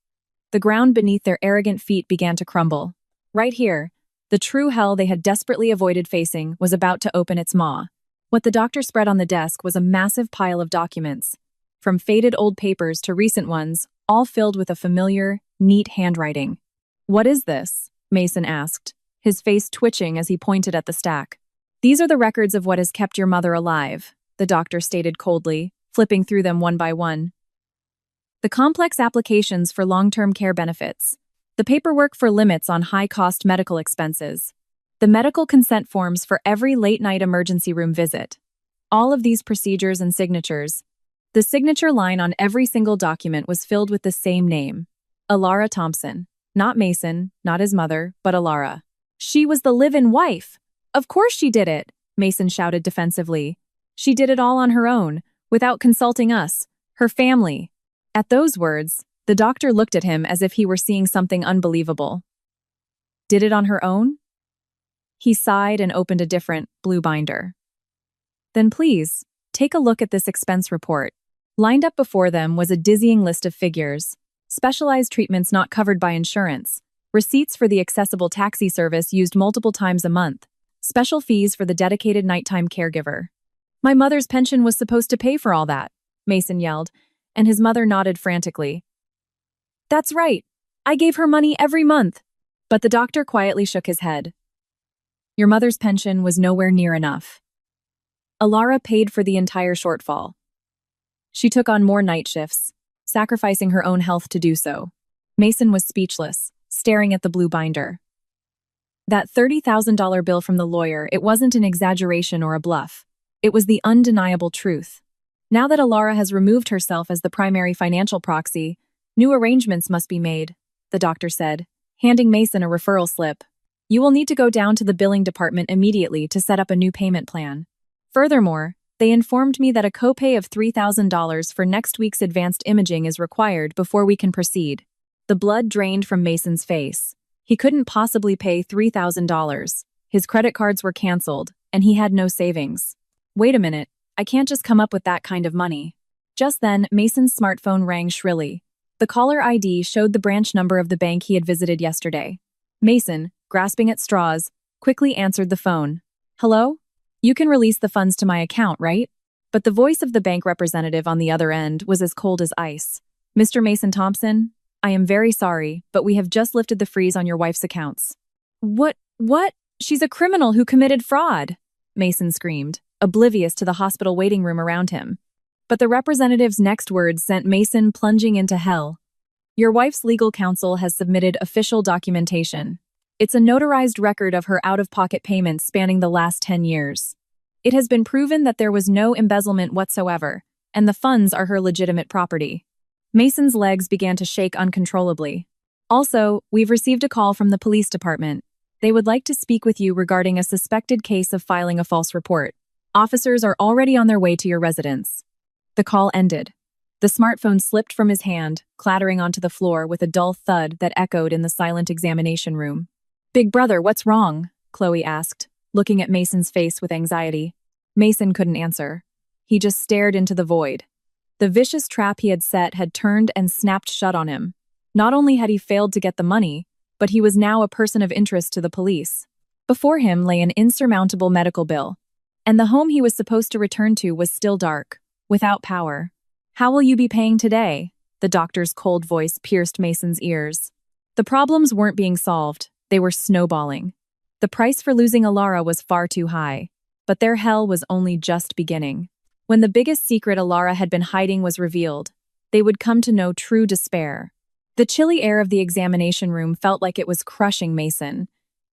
The ground beneath their arrogant feet began to crumble. Right here, The true hell they had desperately avoided facing was about to open its maw. What the doctor spread on the desk was a massive pile of documents, from faded old papers to recent ones, all filled with a familiar, neat handwriting. "What is this?" Mason asked, his face twitching as he pointed at the stack. "These are the records of what has kept your mother alive," the doctor stated coldly, flipping through them one by one. The complex applications for long-term care benefits, the paperwork for limits on high-cost medical expenses, the medical consent forms for every late-night emergency room visit. All of these procedures and signatures. The signature line on every single document was filled with the same name, Alara Thompson. Not Mason, not his mother, but Alara. She was the live-in wife. Of course she did it, Mason shouted defensively. She did it all on her own, without consulting us, her family. At those words, the doctor looked at him as if he were seeing something unbelievable. Did it on her own? He sighed and opened a different, blue binder. Then please, take a look at this expense report. Lined up before them was a dizzying list of figures. Specialized treatments not covered by insurance, receipts for the accessible taxi service used multiple times a month, special fees for the dedicated nighttime caregiver. "My mother's pension was supposed to pay for all that," Mason yelled, and his mother nodded frantically. "That's right. I gave her money every month." But the doctor quietly shook his head. "Your mother's pension was nowhere near enough. Alara paid for the entire shortfall. She took on more night shifts, sacrificing her own health to do so." Mason was speechless, staring at the blue binder. That $30,000 bill from the lawyer, it wasn't an exaggeration or a bluff. It was the undeniable truth. Now that Alara has removed herself as the primary financial proxy, new arrangements must be made, the doctor said, handing Mason a referral slip. "You will need to go down to the billing department immediately to set up a new payment plan. Furthermore, they informed me that a copay of $3,000 for next week's advanced imaging is required before we can proceed." The blood drained from Mason's face. He couldn't possibly pay $3,000. His credit cards were canceled, and he had no savings. "Wait a minute, I can't just come up with that kind of money." Just then, Mason's smartphone rang shrilly. The caller ID showed the branch number of the bank he had visited yesterday. Mason, grasping at straws, quickly answered the phone. "Hello? You can release the funds to my account, right?" But the voice of the bank representative on the other end was as cold as ice. "Mr. Mason Thompson, I am very sorry, but we have just lifted the freeze on your wife's accounts." What? She's a criminal who committed fraud," Mason screamed, oblivious to the hospital waiting room around him. But the representative's next words sent Mason plunging into hell. "Your wife's legal counsel has submitted official documentation. It's a notarized record of her out-of-pocket payments spanning the last 10 years. It has been proven that there was no embezzlement whatsoever, and the funds are her legitimate property." Mason's legs began to shake uncontrollably. "Also, we've received a call from the police department. They would like to speak with you regarding a suspected case of filing a false report. Officers are already on their way to your residence." The call ended. The smartphone slipped from his hand, clattering onto the floor with a dull thud that echoed in the silent examination room. "Big brother, what's wrong?" Chloe asked, looking at Mason's face with anxiety. Mason couldn't answer. He just stared into the void. The vicious trap he had set had turned and snapped shut on him. Not only had he failed to get the money, but he was now a person of interest to the police. Before him lay an insurmountable medical bill, and the home he was supposed to return to was still dark, without power. "How will you be paying today?" The doctor's cold voice pierced Mason's ears. The problems weren't being solved, they were snowballing. The price for losing Alara was far too high, but their hell was only just beginning. When the biggest secret Alara had been hiding was revealed, they would come to know true despair. The chilly air of the examination room felt like it was crushing Mason.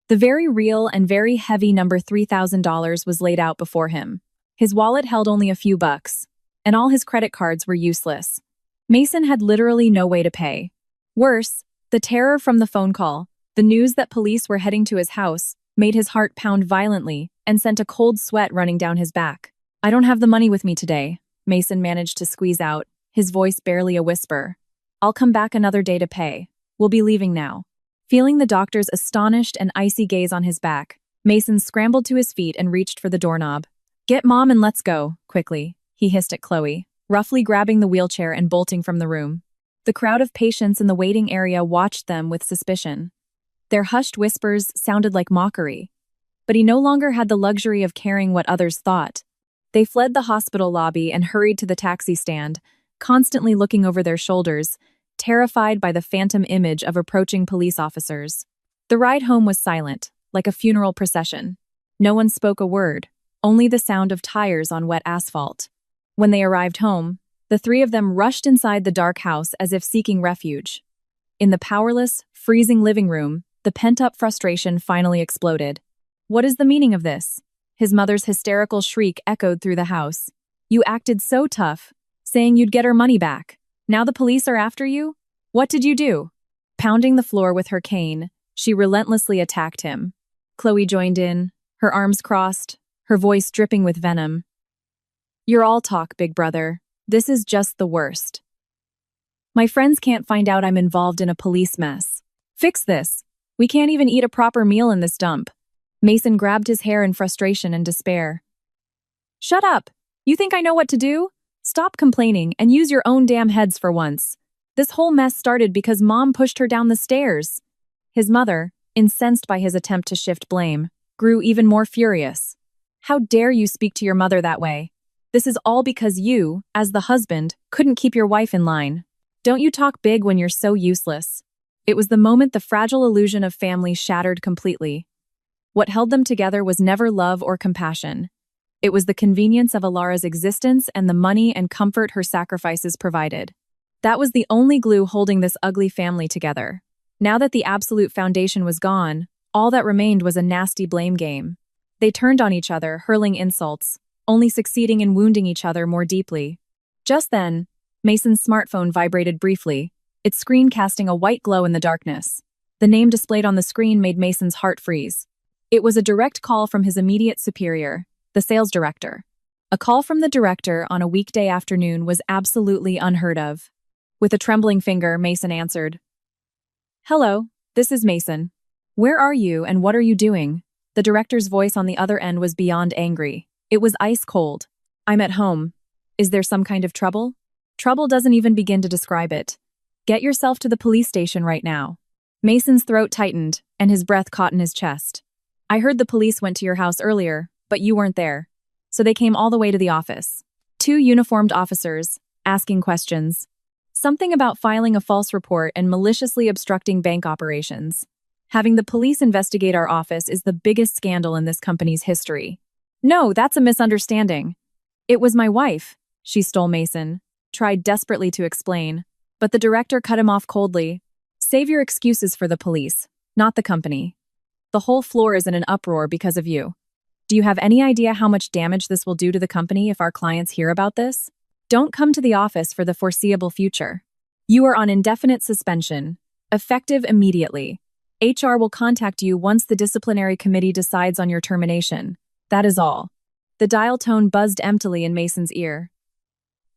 The very real and very heavy number $3,000 was laid out before him. His wallet held only a few bucks, and all his credit cards were useless. Mason had literally no way to pay. Worse, the terror from the phone call, the news that police were heading to his house, made his heart pound violently and sent a cold sweat running down his back. "I don't have the money with me today," Mason managed to squeeze out, his voice barely a whisper. "I'll come back another day to pay. We'll be leaving now." Feeling the doctor's astonished and icy gaze on his back, Mason scrambled to his feet and reached for the doorknob. "Get Mom and let's go, quickly," he hissed at Chloe, roughly grabbing the wheelchair and bolting from the room. The crowd of patients in the waiting area watched them with suspicion. Their hushed whispers sounded like mockery. But he no longer had the luxury of caring what others thought. They fled the hospital lobby and hurried to the taxi stand, constantly looking over their shoulders, terrified by the phantom image of approaching police officers. The ride home was silent, like a funeral procession. No one spoke a word, only the sound of tires on wet asphalt. When they arrived home, the three of them rushed inside the dark house as if seeking refuge. In the powerless, freezing living room, the pent-up frustration finally exploded. "What is the meaning of this?" His mother's hysterical shriek echoed through the house. "You acted so tough, saying you'd get her money back. Now the police are after you? What did you do?" Pounding the floor with her cane, she relentlessly attacked him. Chloe joined in, her arms crossed, her voice dripping with venom. "You're all talk, big brother. This is just the worst. My friends can't find out I'm involved in a police mess. Fix this. We can't even eat a proper meal in this dump." Mason grabbed his hair in frustration and despair. "Shut up! You think I know what to do? Stop complaining and use your own damn heads for once. This whole mess started because Mom pushed her down the stairs." His mother, incensed by his attempt to shift blame, grew even more furious. "How dare you speak to your mother that way? This is all because you, as the husband, couldn't keep your wife in line. Don't you talk big when you're so useless." It was the moment the fragile illusion of family shattered completely. What held them together was never love or compassion. It was the convenience of Alara's existence and the money and comfort her sacrifices provided. That was the only glue holding this ugly family together. Now that the absolute foundation was gone, all that remained was a nasty blame game. They turned on each other, hurling insults, only succeeding in wounding each other more deeply. Just then, Mason's smartphone vibrated briefly, its screen casting a white glow in the darkness. The name displayed on the screen made Mason's heart freeze. It was a direct call from his immediate superior, the sales director. A call from the director on a weekday afternoon was absolutely unheard of. With a trembling finger, Mason answered. "Hello, this is Mason. Where are you and what are you doing?" The director's voice on the other end was beyond angry. It was ice cold. "I'm at home. Is there some kind of trouble?" "Trouble doesn't even begin to describe it. Get yourself to the police station right now." Mason's throat tightened, and his breath caught in his chest. "I heard the police went to your house earlier, but you weren't there. So they came all the way to the office. 2 uniformed officers, asking questions. Something about filing a false report and maliciously obstructing bank operations. Having the police investigate our office is the biggest scandal in this company's history." "No, that's a misunderstanding. It was my wife," she stole Mason, tried desperately to explain, but the director cut him off coldly. "Save your excuses for the police, not the company. The whole floor is in an uproar because of you. Do you have any idea how much damage this will do to the company if our clients hear about this? Don't come to the office for the foreseeable future. You are on indefinite suspension, effective immediately. HR will contact you once the disciplinary committee decides on your termination. That is all." The dial tone buzzed emptily in Mason's ear.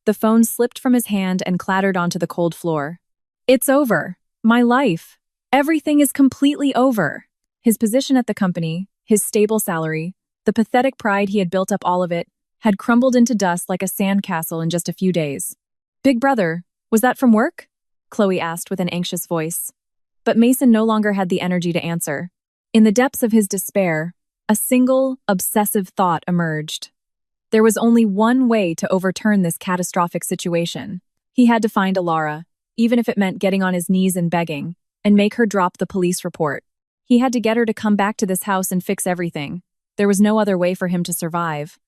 The phone slipped from his hand and clattered onto the cold floor. "It's over. My life. Everything is completely over." His position at the company, his stable salary, the pathetic pride he had built up, all of it, had crumbled into dust like a sandcastle in just a few days. "Big brother, was that from work?" Chloe asked with an anxious voice. But Mason no longer had the energy to answer. In the depths of his despair, a single, obsessive thought emerged. There was only one way to overturn this catastrophic situation. He had to find Alara, even if it meant getting on his knees and begging, and make her drop the police report. He had to get her to come back to this house and fix everything. There was no other way for him to survive.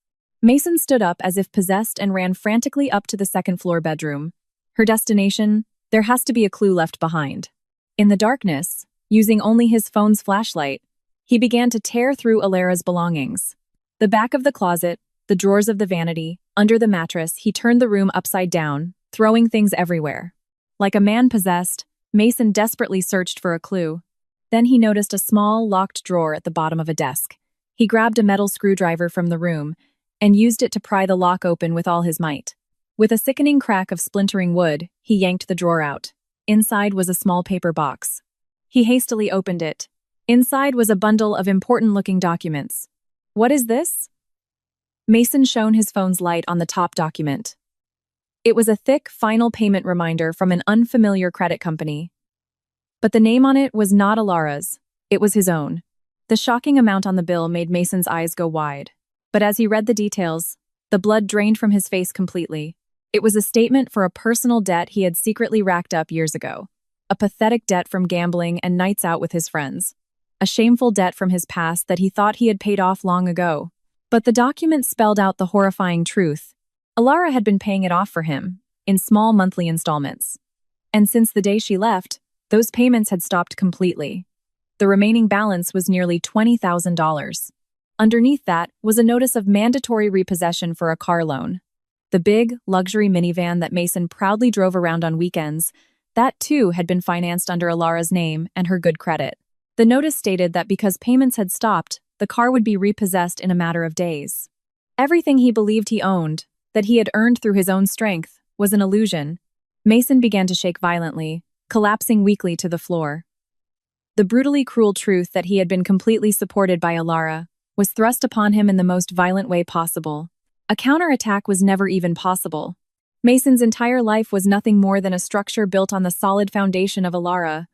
Mason stood up as if possessed and ran frantically up to the second-floor bedroom. Her destination? There has to be a clue left behind. In the darkness, using only his phone's flashlight, he began to tear through Alara's belongings. The back of the closet, the drawers of the vanity, under the mattress, he turned the room upside down, throwing things everywhere. Like a man possessed, Mason desperately searched for a clue. Then he noticed a small, locked drawer at the bottom of a desk. He grabbed a metal screwdriver from the room and used it to pry the lock open with all his might. With a sickening crack of splintering wood, he yanked the drawer out. Inside was a small paper box. He hastily opened it. Inside was a bundle of important-looking documents. "What is this?" Mason shone his phone's light on the top document. It was a thick, final payment reminder from an unfamiliar credit company. But the name on it was not Alara's. It was his own. The shocking amount on the bill made Mason's eyes go wide. But as he read the details, the blood drained from his face completely. It was a statement for a personal debt he had secretly racked up years ago. A pathetic debt from gambling and nights out with his friends. A shameful debt from his past that he thought he had paid off long ago. But the document spelled out the horrifying truth. Alara had been paying it off for him, in small monthly installments. And since the day she left, those payments had stopped completely. The remaining balance was nearly $20,000. Underneath that was a notice of mandatory repossession for a car loan. The big, luxury minivan that Mason proudly drove around on weekends, that too had been financed under Alara's name and her good credit. The notice stated that because payments had stopped, the car would be repossessed in a matter of days. Everything he believed he owned, that he had earned through his own strength, was an illusion. Mason began to shake violently, collapsing weakly to the floor. The brutally cruel truth that he had been completely supported by Alara was thrust upon him in the most violent way possible. A counterattack was never even possible. Mason's entire life was nothing more than a structure built on the solid foundation of Alara.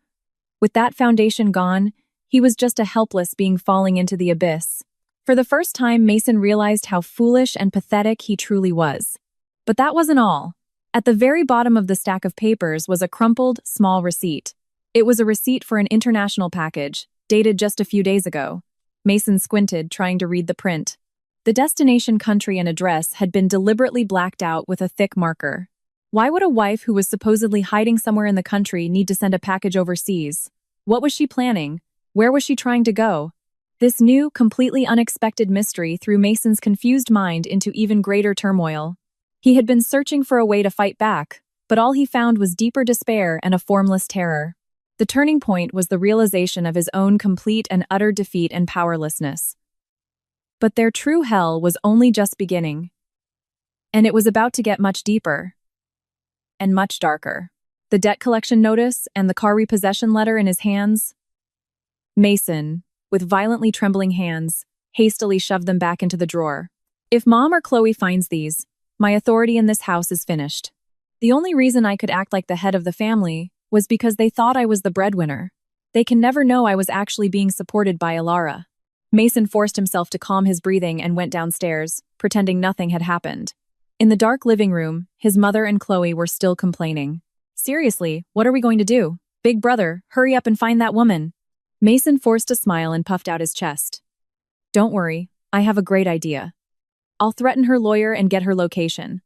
With that foundation gone, he was just a helpless being falling into the abyss. For the first time, Mason realized how foolish and pathetic he truly was. But that wasn't all. At the very bottom of the stack of papers was a crumpled, small receipt. It was a receipt for an international package, dated just a few days ago. Mason squinted, trying to read the print. The destination country and address had been deliberately blacked out with a thick marker. Why would a wife who was supposedly hiding somewhere in the country need to send a package overseas? What was she planning? Where was she trying to go? This new, completely unexpected mystery threw Mason's confused mind into even greater turmoil. He had been searching for a way to fight back, but all he found was deeper despair and a formless terror. The turning point was the realization of his own complete and utter defeat and powerlessness. But their true hell was only just beginning. And it was about to get much deeper. And much darker. The debt collection notice and the car repossession letter in his hands. Mason, with violently trembling hands, hastily shoved them back into the drawer. If Mom or Chloe finds these, my authority in this house is finished. The only reason I could act like the head of the family was because they thought I was the breadwinner. They can never know I was actually being supported by Alara. Mason forced himself to calm his breathing and went downstairs, pretending nothing had happened. In the dark living room, his mother and Chloe were still complaining. Seriously, what are we going to do? Big brother, hurry up and find that woman. Mason forced a smile and puffed out his chest. Don't worry, I have a great idea. I'll threaten her lawyer and get her location.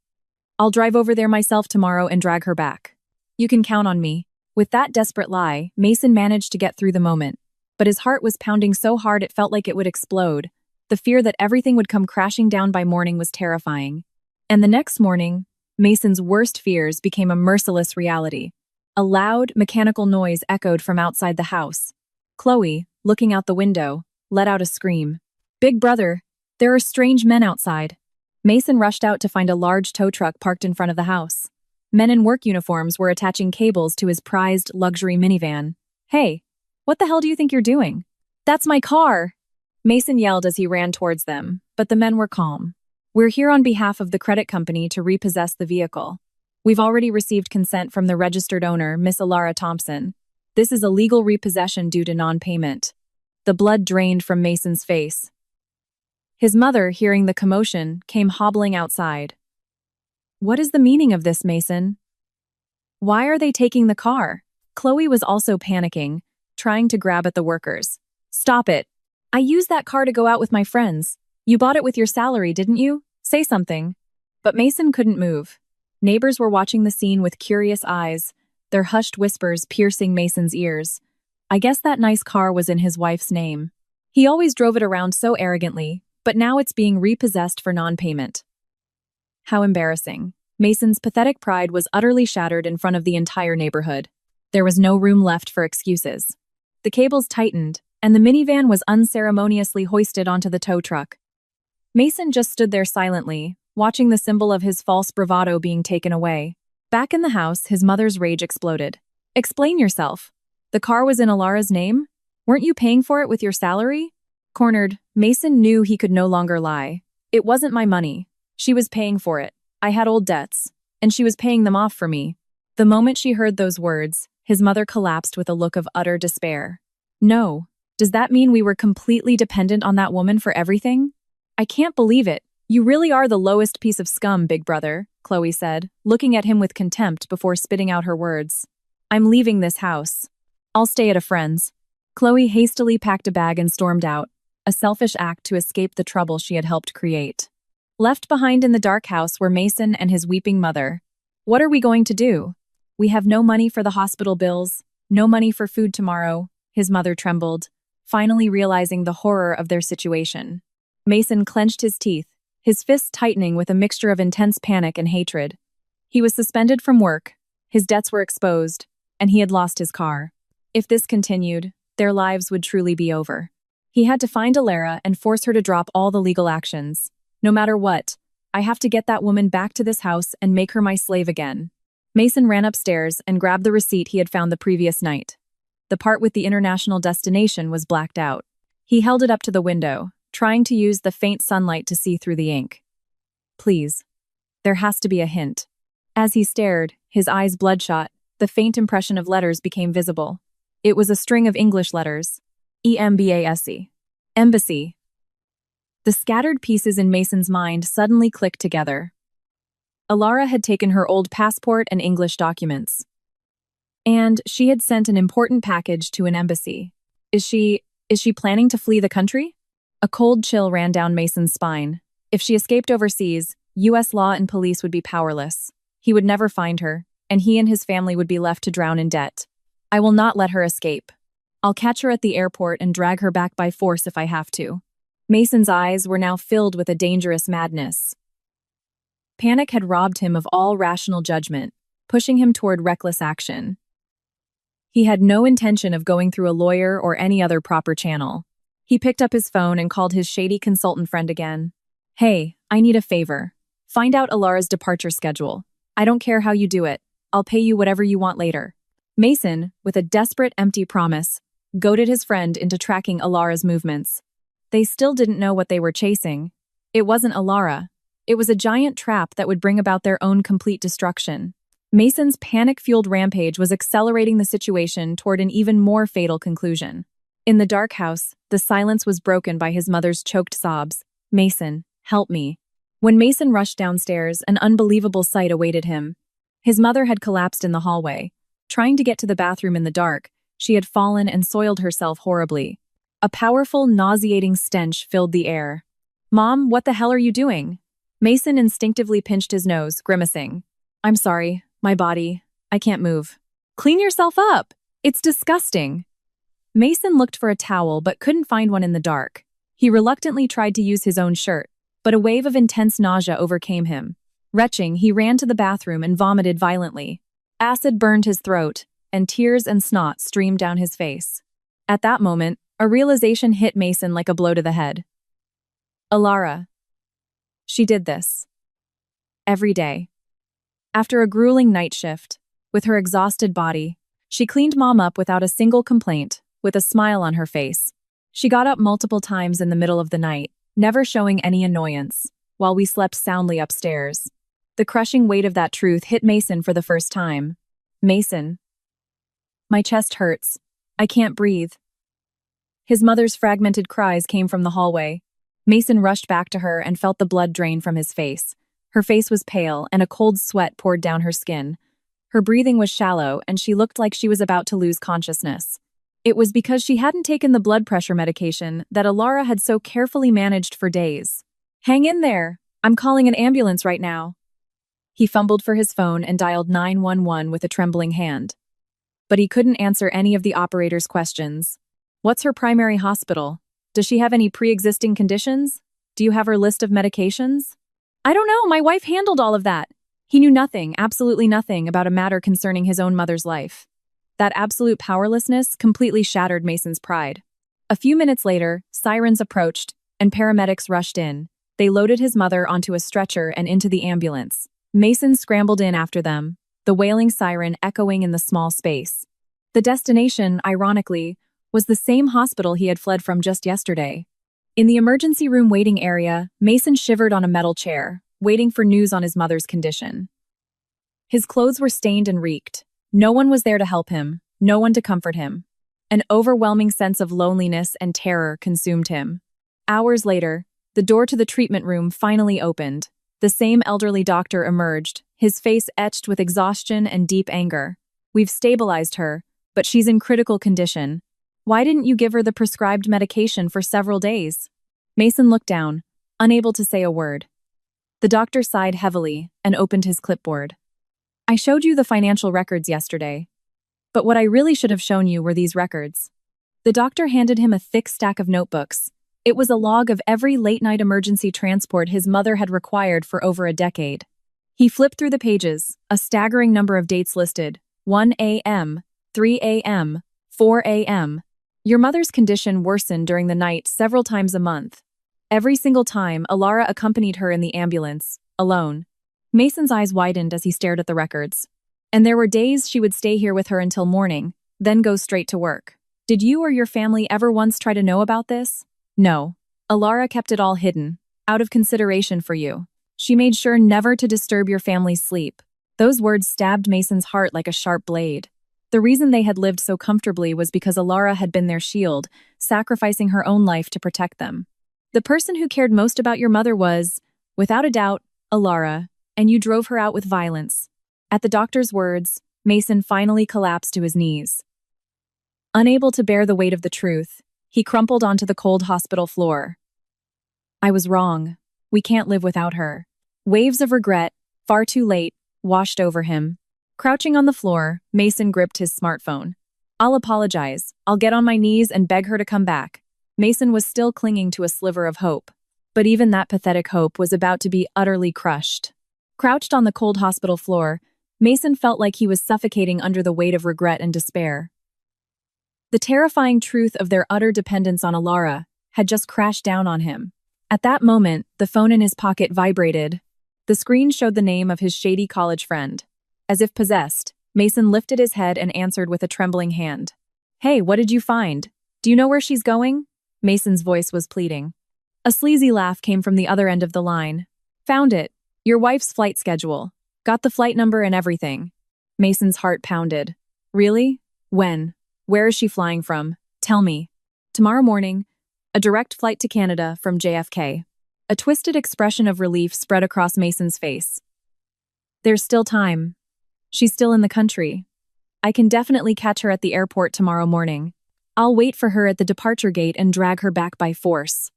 I'll drive over there myself tomorrow and drag her back. You can count on me. With that desperate lie, Mason managed to get through the moment. But his heart was pounding so hard it felt like it would explode. The fear that everything would come crashing down by morning was terrifying. And the next morning, Mason's worst fears became a merciless reality. A loud, mechanical noise echoed from outside the house. Chloe, looking out the window, let out a scream. Big brother, there are strange men outside. Mason rushed out to find a large tow truck parked in front of the house. Men in work uniforms were attaching cables to his prized luxury minivan. Hey, what the hell do you think you're doing? That's my car! Mason yelled as he ran towards them, but the men were calm. We're here on behalf of the credit company to repossess the vehicle. We've already received consent from the registered owner, Miss Alara Thompson. This is a legal repossession due to non-payment. The blood drained from Mason's face. His mother, hearing the commotion, came hobbling outside. What is the meaning of this, Mason? Why are they taking the car? Chloe was also panicking, trying to grab at the workers. Stop it. I used that car to go out with my friends. You bought it with your salary, didn't you? Say something. But Mason couldn't move. Neighbors were watching the scene with curious eyes, their hushed whispers piercing Mason's ears. I guess that nice car was in his wife's name. He always drove it around so arrogantly, but now it's being repossessed for non-payment. How embarrassing. Mason's pathetic pride was utterly shattered in front of the entire neighborhood. There was no room left for excuses. The cables tightened, and the minivan was unceremoniously hoisted onto the tow truck. Mason just stood there silently, watching the symbol of his false bravado being taken away. Back in the house, his mother's rage exploded. Explain yourself. The car was in Alara's name? Weren't you paying for it with your salary? Cornered, Mason knew he could no longer lie. It wasn't my money. She was paying for it. I had old debts, and she was paying them off for me. The moment she heard those words, his mother collapsed with a look of utter despair. No, Does that mean we were completely dependent on that woman for everything? I can't believe it. You really are the lowest piece of scum, big brother, Chloe said, looking at him with contempt before spitting out her words. I'm leaving this house. I'll stay at a friend's. Chloe hastily packed a bag and stormed out, a selfish act to escape the trouble she had helped create. Left behind in the dark house were Mason and his weeping mother. What are we going to do? We have no money for the hospital bills, no money for food tomorrow, his mother trembled, finally realizing the horror of their situation. Mason clenched his teeth, his fists tightening with a mixture of intense panic and hatred. He was suspended from work, his debts were exposed, and he had lost his car. If this continued, their lives would truly be over. He had to find Alara and force her to drop all the legal actions. No matter what, I have to get that woman back to this house and make her my slave again. Mason ran upstairs and grabbed the receipt he had found the previous night. The part with the international destination was blacked out. He held it up to the window, trying to use the faint sunlight to see through the ink. Please. There has to be a hint. As he stared, his eyes bloodshot, the faint impression of letters became visible. It was a string of English letters. EMBASE. Embassy. The scattered pieces in Mason's mind suddenly clicked together. Alara had taken her old passport and English documents. And she had sent an important package to an embassy. Is she planning to flee the country? A cold chill ran down Mason's spine. If she escaped overseas, U.S. law and police would be powerless. He would never find her, and he and his family would be left to drown in debt. I will not let her escape. I'll catch her at the airport and drag her back by force if I have to. Mason's eyes were now filled with a dangerous madness. Panic had robbed him of all rational judgment, pushing him toward reckless action. He had no intention of going through a lawyer or any other proper channel. He picked up his phone and called his shady consultant friend again. Hey, I need a favor. Find out Alara's departure schedule. I don't care how you do it. I'll pay you whatever you want later. Mason, with a desperate, empty promise, goaded his friend into tracking Alara's movements. They still didn't know what they were chasing. It wasn't Alara. It was a giant trap that would bring about their own complete destruction. Mason's panic-fueled rampage was accelerating the situation toward an even more fatal conclusion. In the dark house, the silence was broken by his mother's choked sobs. Mason, help me. When Mason rushed downstairs, an unbelievable sight awaited him. His mother had collapsed in the hallway. Trying to get to the bathroom in the dark, she had fallen and soiled herself horribly. A powerful, nauseating stench filled the air. Mom, what the hell are you doing? Mason instinctively pinched his nose, grimacing. I'm sorry, my body. I can't move. Clean yourself up. It's disgusting. Mason looked for a towel but couldn't find one in the dark. He reluctantly tried to use his own shirt, but a wave of intense nausea overcame him. Retching, he ran to the bathroom and vomited violently. Acid burned his throat, and tears and snot streamed down his face. At that moment, a realization hit Mason like a blow to the head. Alara. She did this. Every day. After a grueling night shift, with her exhausted body, she cleaned Mom up without a single complaint, with a smile on her face. She got up multiple times in the middle of the night, never showing any annoyance, while we slept soundly upstairs. The crushing weight of that truth hit Mason for the first time. Mason. My chest hurts. I can't breathe. His mother's fragmented cries came from the hallway. Mason rushed back to her and felt the blood drain from his face. Her face was pale, and a cold sweat poured down her skin. Her breathing was shallow, and she looked like she was about to lose consciousness. It was because she hadn't taken the blood pressure medication that Alara had so carefully managed for days. Hang in there. I'm calling an ambulance right now. He fumbled for his phone and dialed 911 with a trembling hand. But he couldn't answer any of the operator's questions. What's her primary hospital? Does she have any pre-existing conditions? Do you have her list of medications? I don't know, my wife handled all of that. He knew nothing, absolutely nothing, about a matter concerning his own mother's life. That absolute powerlessness completely shattered Mason's pride. A few minutes later, sirens approached, and paramedics rushed in. They loaded his mother onto a stretcher and into the ambulance. Mason scrambled in after them, the wailing siren echoing in the small space. The destination, ironically, was the same hospital he had fled from just yesterday. In the emergency room waiting area, Mason shivered on a metal chair, waiting for news on his mother's condition. His clothes were stained and reeked. No one was there to help him, no one to comfort him. An overwhelming sense of loneliness and terror consumed him. Hours later, the door to the treatment room finally opened. The same elderly doctor emerged, his face etched with exhaustion and deep anger. "We've stabilized her, but she's in critical condition. Why didn't you give her the prescribed medication for several days?" Mason looked down, unable to say a word. The doctor sighed heavily and opened his clipboard. "I showed you the financial records yesterday. But what I really should have shown you were these records." The doctor handed him a thick stack of notebooks. It was a log of every late-night emergency transport his mother had required for over a decade. He flipped through the pages, a staggering number of dates listed: 1 a.m., 3 a.m., 4 a.m. Your mother's condition worsened during the night several times a month. Every single time, Alara accompanied her in the ambulance, alone. Mason's eyes widened as he stared at the records. "And there were days she would stay here with her until morning, then go straight to work. Did you or your family ever once try to know about this?" "No. Alara kept it all hidden, out of consideration for you. She made sure never to disturb your family's sleep." Those words stabbed Mason's heart like a sharp blade. The reason they had lived so comfortably was because Alara had been their shield, sacrificing her own life to protect them. The person who cared most about your mother was, without a doubt, Alara, and you drove her out with violence. At the doctor's words, Mason finally collapsed to his knees. Unable to bear the weight of the truth, he crumpled onto the cold hospital floor. "I was wrong. We can't live without her." Waves of regret, far too late, washed over him. Crouching on the floor, Mason gripped his smartphone. "I'll apologize. I'll get on my knees and beg her to come back." Mason was still clinging to a sliver of hope. But even that pathetic hope was about to be utterly crushed. Crouched on the cold hospital floor, Mason felt like he was suffocating under the weight of regret and despair. The terrifying truth of their utter dependence on Alara had just crashed down on him. At that moment, the phone in his pocket vibrated. The screen showed the name of his shady college friend. As if possessed, Mason lifted his head and answered with a trembling hand. "Hey, what did you find? Do you know where she's going?" Mason's voice was pleading. A sleazy laugh came from the other end of the line. "Found it. Your wife's flight schedule. Got the flight number and everything." Mason's heart pounded. "Really? When? Where is she flying from? Tell me." "Tomorrow morning. A direct flight to Canada from JFK." A twisted expression of relief spread across Mason's face. "There's still time. She's still in the country. I can definitely catch her at the airport tomorrow morning. I'll wait for her at the departure gate and drag her back by force."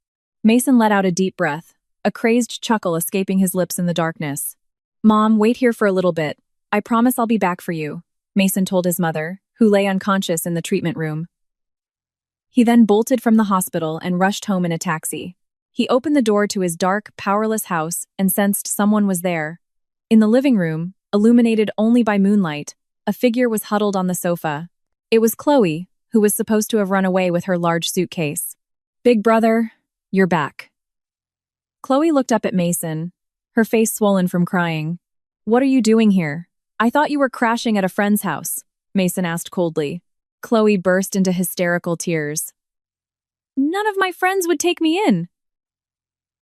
Mason let out a deep breath, a crazed chuckle escaping his lips in the darkness. "Mom, wait here for a little bit. I promise I'll be back for you," Mason told his mother, who lay unconscious in the treatment room. He then bolted from the hospital and rushed home in a taxi. He opened the door to his dark, powerless house and sensed someone was there. In the living room, illuminated only by moonlight, a figure was huddled on the sofa. It was Chloe, who was supposed to have run away with her large suitcase. "Big brother, you're back." Chloe looked up at Mason, her face swollen from crying. "What are you doing here? I thought you were crashing at a friend's house," Mason asked coldly. Chloe burst into hysterical tears. "None of my friends would take me in.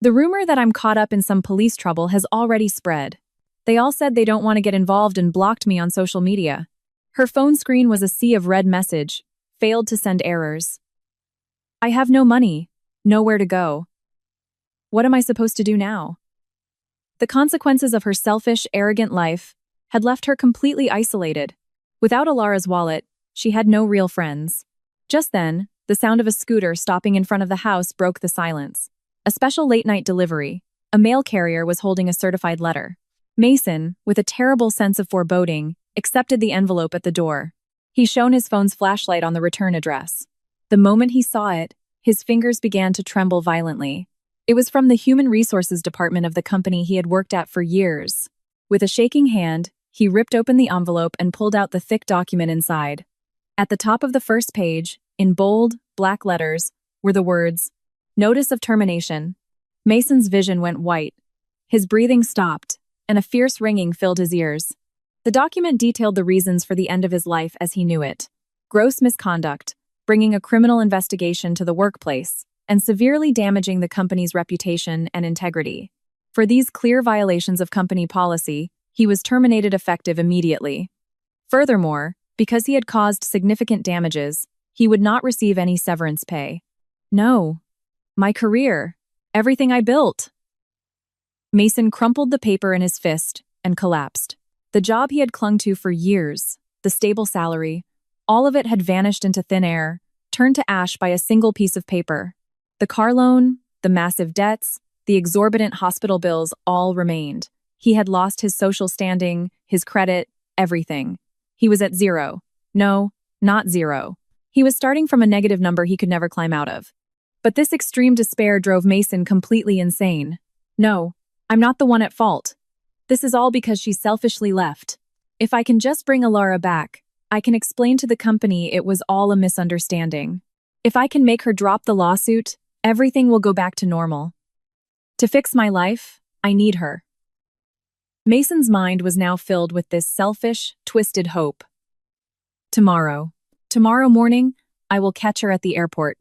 The rumor that I'm caught up in some police trouble has already spread. They all said they don't want to get involved and blocked me on social media." Her phone screen was a sea of red message, failed to send errors. "I have no money, nowhere to go. What am I supposed to do now?" The consequences of her selfish, arrogant life had left her completely isolated. Without Alara's wallet, she had no real friends. Just then, the sound of a scooter stopping in front of the house broke the silence. A special late-night delivery. A mail carrier was holding a certified letter. Mason, with a terrible sense of foreboding, accepted the envelope at the door. He shone his phone's flashlight on the return address. The moment he saw it, his fingers began to tremble violently. It was from the Human Resources Department of the company he had worked at for years. With a shaking hand, he ripped open the envelope and pulled out the thick document inside. At the top of the first page, in bold, black letters, were the words, "Notice of termination." Mason's vision went white. His breathing stopped, and a fierce ringing filled his ears. The document detailed the reasons for the end of his life as he knew it. Gross misconduct, bringing a criminal investigation to the workplace, and severely damaging the company's reputation and integrity. For these clear violations of company policy, he was terminated effective immediately. Furthermore, because he had caused significant damages, He would not receive any severance pay. No. My career. Everything I built. Mason crumpled the paper in his fist and collapsed. The job he had clung to for years, the stable salary, all of it had vanished into thin air, turned to ash by a single piece of paper. The car loan, the massive debts, the exorbitant hospital bills all remained. He had lost his social standing, his credit, everything. He was at zero. No, not zero. He was starting from a negative number he could never climb out of. But this extreme despair drove Mason completely insane. No, I'm not the one at fault. This is all because she selfishly left. If I can just bring Alara back, I can explain to the company it was all a misunderstanding. If I can make her drop the lawsuit, everything will go back to normal. To fix my life, I need her. Mason's mind was now filled with this selfish, twisted hope. Tomorrow morning, I will catch her at the airport.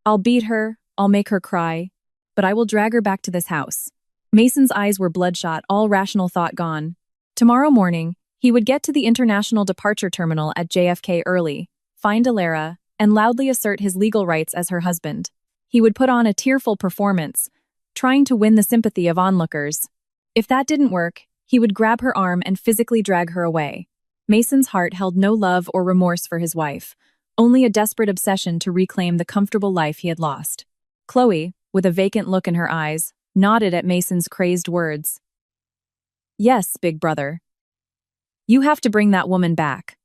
I'll beat her, I'll make her cry, but I will drag her back to this house. Mason's eyes were bloodshot, all rational thought gone. Tomorrow morning, he would get to the international departure terminal at JFK early, find Alara, and loudly assert his legal rights as her husband. He would put on a tearful performance, trying to win the sympathy of onlookers. If that didn't work, he would grab her arm and physically drag her away. Mason's heart held no love or remorse for his wife, only a desperate obsession to reclaim the comfortable life he had lost. Chloe, with a vacant look in her eyes, nodded at Mason's crazed words. Yes, big brother. You have to bring that woman back.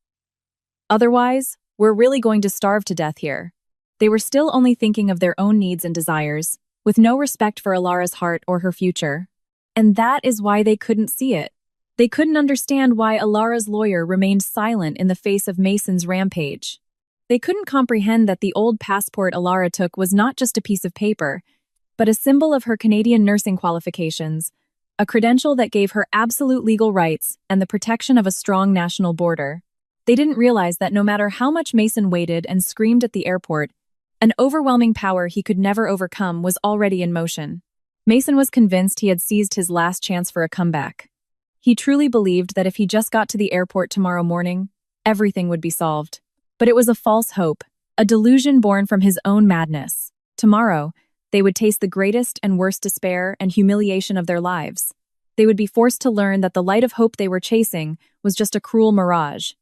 Otherwise, we're really going to starve to death here. They were still only thinking of their own needs and desires, with no respect for Alara's heart or her future. And that is why they couldn't see it. They couldn't understand why Alara's lawyer remained silent in the face of Mason's rampage. They couldn't comprehend that the old passport Alara took was not just a piece of paper, but a symbol of her Canadian nursing qualifications, a credential that gave her absolute legal rights and the protection of a strong national border. They didn't realize that no matter how much Mason waited and screamed at the airport, an overwhelming power he could never overcome was already in motion. Mason was convinced he had seized his last chance for a comeback. He truly believed that if he just got to the airport tomorrow morning, everything would be solved. But it was a false hope, a delusion born from his own madness. Tomorrow, they would taste the greatest and worst despair and humiliation of their lives. They would be forced to learn that the light of hope they were chasing was just a cruel mirage.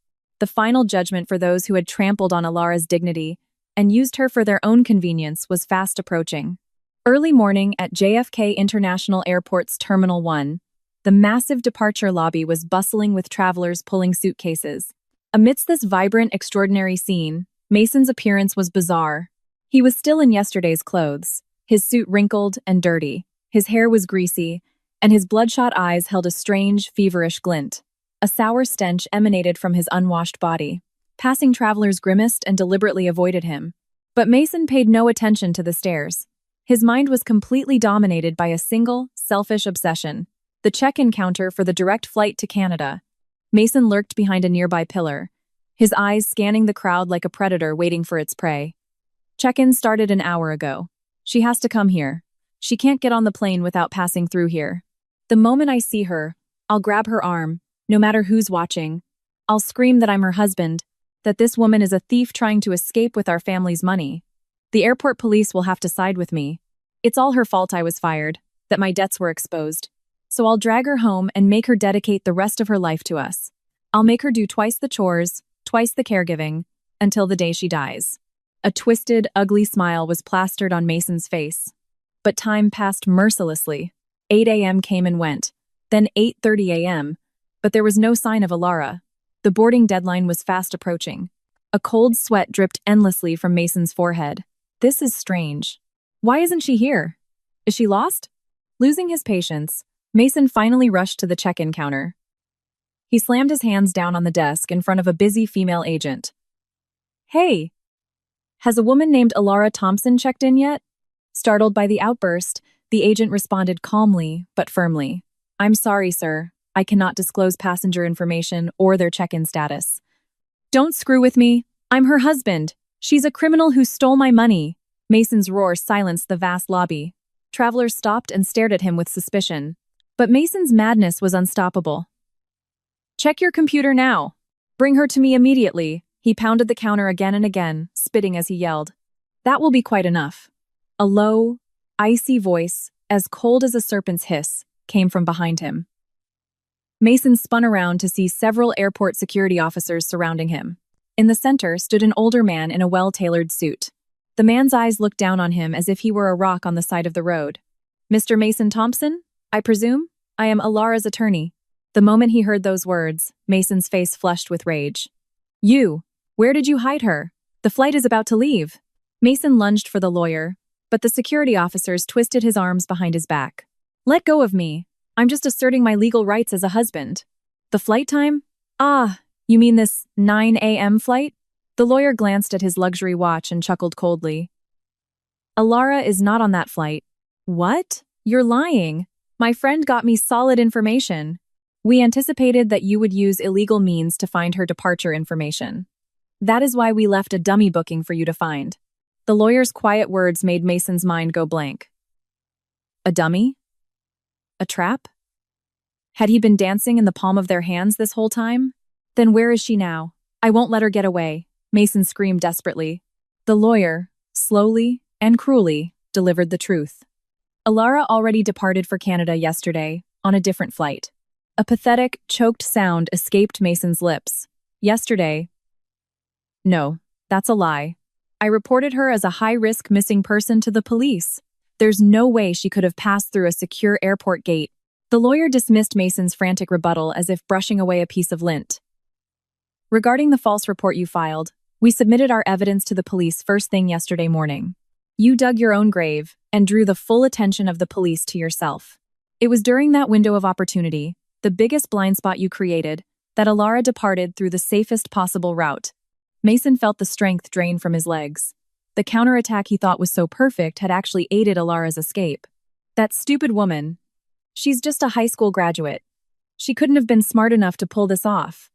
The final judgment for those who had trampled on Alara's dignity and used her for their own convenience was fast approaching. Early morning at JFK International Airport's Terminal 1, the massive departure lobby was bustling with travelers pulling suitcases. Amidst this vibrant, extraordinary scene, Mason's appearance was bizarre. He was still in yesterday's clothes, his suit wrinkled and dirty, his hair was greasy, and his bloodshot eyes held a strange, feverish glint. A sour stench emanated from his unwashed body. Passing travelers grimaced and deliberately avoided him. But Mason paid no attention to the stares. His mind was completely dominated by a single, selfish obsession: the check-in counter for the direct flight to Canada. Mason lurked behind a nearby pillar, his eyes scanning the crowd like a predator waiting for its prey. Check-in started an hour ago. She has to come here. She can't get on the plane without passing through here. The moment I see her, I'll grab her arm, no matter who's watching. I'll scream that I'm her husband, that this woman is a thief trying to escape with our family's money. The airport police will have to side with me. It's all her fault I was fired, that my debts were exposed. So I'll drag her home and make her dedicate the rest of her life to us. I'll make her do twice the chores, twice the caregiving, until the day she dies. A twisted, ugly smile was plastered on Mason's face. But time passed mercilessly. 8 a.m. came and went, then 8:30 a.m., but there was no sign of Alara. The boarding deadline was fast approaching. A cold sweat dripped endlessly from Mason's forehead. This is strange. Why isn't she here? Is she lost? Losing his patience, Mason finally rushed to the check-in counter. He slammed his hands down on the desk in front of a busy female agent. Hey! Has a woman named Alara Thompson checked in yet? Startled by the outburst, the agent responded calmly but firmly. I'm sorry, sir. I cannot disclose passenger information or their check-in status. Don't screw with me. I'm her husband. She's a criminal who stole my money. Mason's roar silenced the vast lobby. Travelers stopped and stared at him with suspicion. But Mason's madness was unstoppable. Check your computer now. Bring her to me immediately. He pounded the counter again and again, spitting as he yelled. That will be quite enough. A low, icy voice, as cold as a serpent's hiss, came from behind him. Mason spun around to see several airport security officers surrounding him. In the center stood an older man in a well-tailored suit. The man's eyes looked down on him as if he were a rock on the side of the road. Mr. Mason Thompson, I presume? I am Alara's attorney. The moment he heard those words, Mason's face flushed with rage. You! Where did you hide her? The flight is about to leave. Mason lunged for the lawyer, but the security officers twisted his arms behind his back. Let go of me. I'm just asserting my legal rights as a husband. The flight time? Ah, you mean this 9 a.m. flight? The lawyer glanced at his luxury watch and chuckled coldly. Alara is not on that flight. What? You're lying. My friend got me solid information. We anticipated that you would use illegal means to find her departure information. That is why we left a dummy booking for you to find. The lawyer's quiet words made Mason's mind go blank. A dummy? A trap? Had he been dancing in the palm of their hands this whole time? Then where is she now? I won't let her get away, Mason screamed desperately. The lawyer, slowly and cruelly, delivered the truth. Alara already departed for Canada yesterday, on a different flight. A pathetic, choked sound escaped Mason's lips. Yesterday? No, that's a lie. I reported her as a high-risk missing person to the police. There's no way she could have passed through a secure airport gate. The lawyer dismissed Mason's frantic rebuttal as if brushing away a piece of lint. Regarding the false report you filed, we submitted our evidence to the police first thing yesterday morning. You dug your own grave and drew the full attention of the police to yourself. It was during that window of opportunity, the biggest blind spot you created, that Alara departed through the safest possible route. Mason felt the strength drain from his legs. The counterattack he thought was so perfect had actually aided Alara's escape. That stupid woman. She's just a high school graduate. She couldn't have been smart enough to pull this off.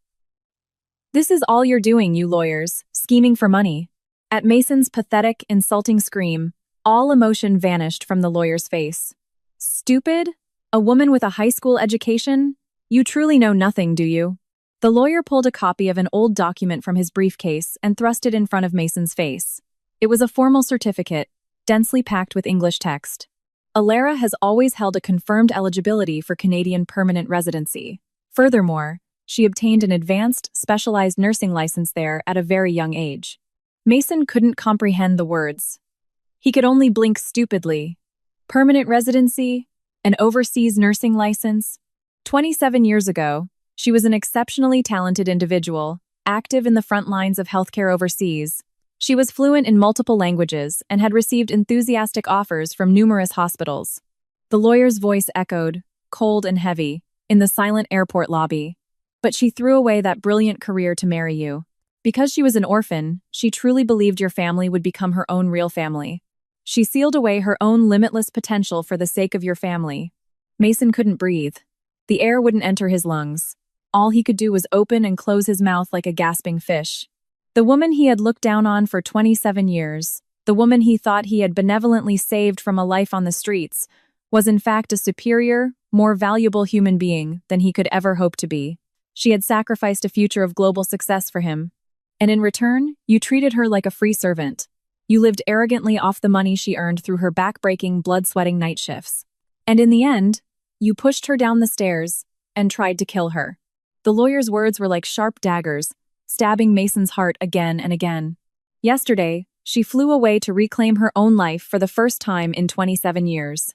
This is all you're doing, you lawyers, scheming for money. At Mason's pathetic, insulting scream, all emotion vanished from the lawyer's face. Stupid? A woman with a high school education? You truly know nothing, do you? The lawyer pulled a copy of an old document from his briefcase and thrust it in front of Mason's face. It was a formal certificate, densely packed with English text. Alara has always held a confirmed eligibility for Canadian permanent residency. Furthermore, she obtained an advanced, specialized nursing license there at a very young age. Mason couldn't comprehend the words. He could only blink stupidly. Permanent residency? An overseas nursing license? 27 years ago, she was an exceptionally talented individual, active in the front lines of healthcare overseas. She was fluent in multiple languages and had received enthusiastic offers from numerous hospitals. The lawyer's voice echoed, cold and heavy, in the silent airport lobby. But she threw away that brilliant career to marry you. Because she was an orphan, she truly believed your family would become her own real family. She sealed away her own limitless potential for the sake of your family. Mason couldn't breathe. The air wouldn't enter his lungs. All he could do was open and close his mouth like a gasping fish. The woman he had looked down on for 27 years, the woman he thought he had benevolently saved from a life on the streets, was in fact a superior, more valuable human being than he could ever hope to be. She had sacrificed a future of global success for him. And in return, you treated her like a free servant. You lived arrogantly off the money she earned through her back-breaking, blood-sweating night shifts. And in the end, you pushed her down the stairs and tried to kill her. The lawyer's words were like sharp daggers, stabbing Mason's heart again and again. Yesterday, she flew away to reclaim her own life for the first time in 27 years.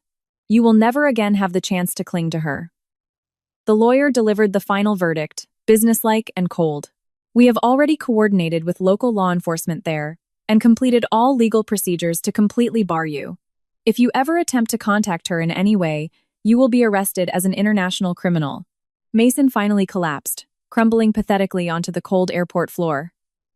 You will never again have the chance to cling to her. The lawyer delivered the final verdict, businesslike and cold. We have already coordinated with local law enforcement there and completed all legal procedures to completely bar you. If you ever attempt to contact her in any way, you will be arrested as an international criminal. Mason finally collapsed, crumbling pathetically onto the cold airport floor.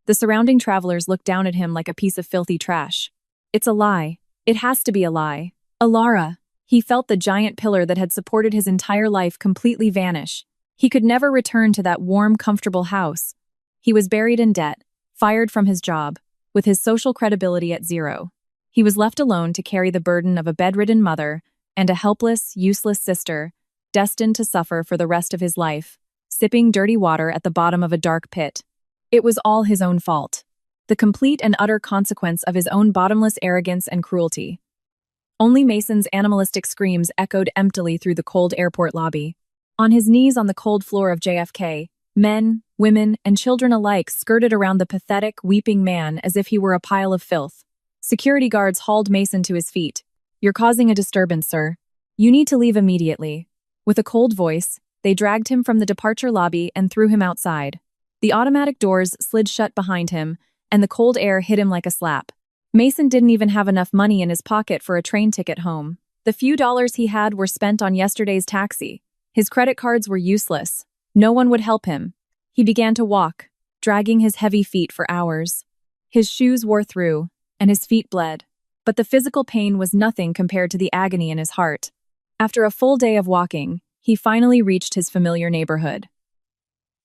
The surrounding travelers looked down at him like a piece of filthy trash. It's a lie. It has to be a lie. Alara. He felt the giant pillar that had supported his entire life completely vanish. He could never return to that warm, comfortable house. He was buried in debt, fired from his job, with his social credibility at zero. He was left alone to carry the burden of a bedridden mother and a helpless, useless sister, destined to suffer for the rest of his life, sipping dirty water at the bottom of a dark pit. It was all his own fault. The complete and utter consequence of his own bottomless arrogance and cruelty. Only Mason's animalistic screams echoed emptily through the cold airport lobby. On his knees on the cold floor of JFK, men, women, and children alike skirted around the pathetic, weeping man as if he were a pile of filth. Security guards hauled Mason to his feet. "You're causing a disturbance, sir. You need to leave immediately." With a cold voice, they dragged him from the departure lobby and threw him outside. The automatic doors slid shut behind him, and the cold air hit him like a slap. Mason didn't even have enough money in his pocket for a train ticket home. The few dollars he had were spent on yesterday's taxi. His credit cards were useless. No one would help him. He began to walk, dragging his heavy feet for hours. His shoes wore through, and his feet bled. But the physical pain was nothing compared to the agony in his heart. After a full day of walking, he finally reached his familiar neighborhood.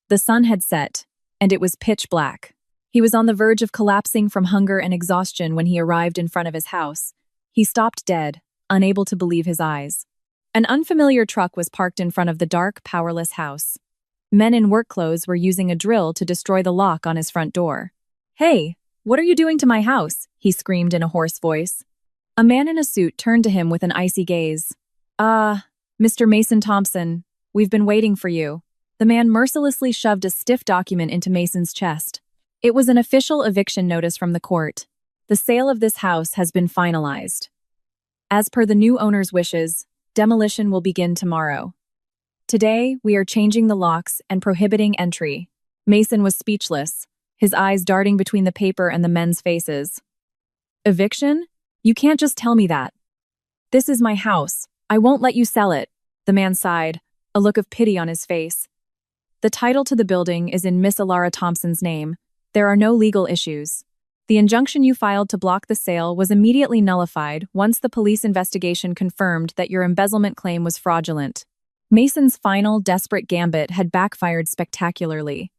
The sun had set, and it was pitch black. He was on the verge of collapsing from hunger and exhaustion when he arrived in front of his house. He stopped dead, unable to believe his eyes. An unfamiliar truck was parked in front of the dark, powerless house. Men in work clothes were using a drill to destroy the lock on his front door. "Hey, what are you doing to my house?" he screamed in a hoarse voice. A man in a suit turned to him with an icy gaze. Mr. Mason Thompson, we've been waiting for you." The man mercilessly shoved a stiff document into Mason's chest. It was an official eviction notice from the court. "The sale of this house has been finalized. As per the new owner's wishes, demolition will begin tomorrow. Today, we are changing the locks and prohibiting entry." Mason was speechless, his eyes darting between the paper and the men's faces. "Eviction? You can't just tell me that. This is my house. I won't let you sell it." The man sighed, a look of pity on his face. "The title to the building is in Miss Alara Thompson's name. There are no legal issues. The injunction you filed to block the sale was immediately nullified once the police investigation confirmed that your embezzlement claim was fraudulent." Mason's final, desperate gambit had backfired spectacularly.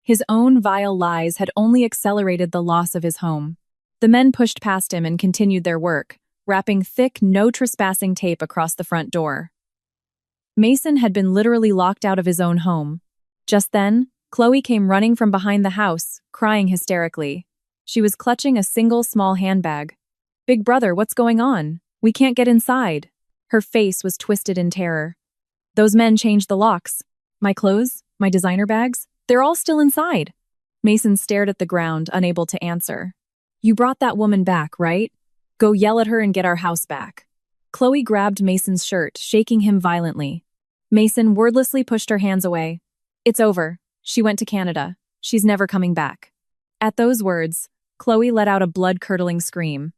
His own vile lies had only accelerated the loss of his home. The men pushed past him and continued their work, wrapping thick, no-trespassing tape across the front door. Mason had been literally locked out of his own home. Just then, Chloe came running from behind the house, crying hysterically. She was clutching a single small handbag. "Big brother, what's going on? We can't get inside." Her face was twisted in terror. "Those men changed the locks. My clothes, my designer bags, they're all still inside." Mason stared at the ground, unable to answer. "You brought that woman back, right? Go yell at her and get our house back." Chloe grabbed Mason's shirt, shaking him violently. Mason wordlessly pushed her hands away. "It's over. She went to Canada. She's never coming back." At those words, Chloe let out a blood-curdling scream.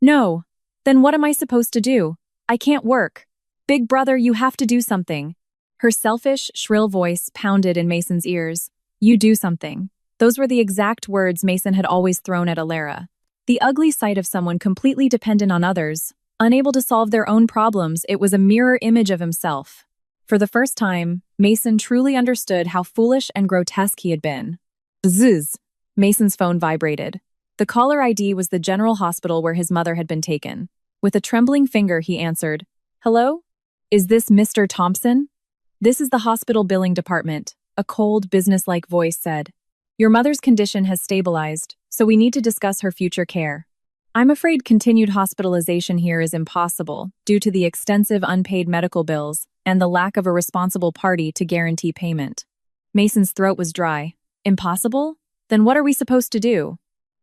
"No. Then what am I supposed to do? I can't work. Big brother, you have to do something." Her selfish, shrill voice pounded in Mason's ears. "You do something." Those were the exact words Mason had always thrown at Alara. The ugly sight of someone completely dependent on others, unable to solve their own problems, it was a mirror image of himself. For the first time, Mason truly understood how foolish and grotesque he had been. Bzzz. Mason's phone vibrated. The caller ID was the general hospital where his mother had been taken. With a trembling finger, he answered. "Hello? Is this Mr. Thompson?" "This is the hospital billing department," a cold, businesslike voice said. "Your mother's condition has stabilized, so we need to discuss her future care. I'm afraid continued hospitalization here is impossible due to the extensive unpaid medical bills and the lack of a responsible party to guarantee payment." Mason's throat was dry. "Impossible? Then what are we supposed to do?"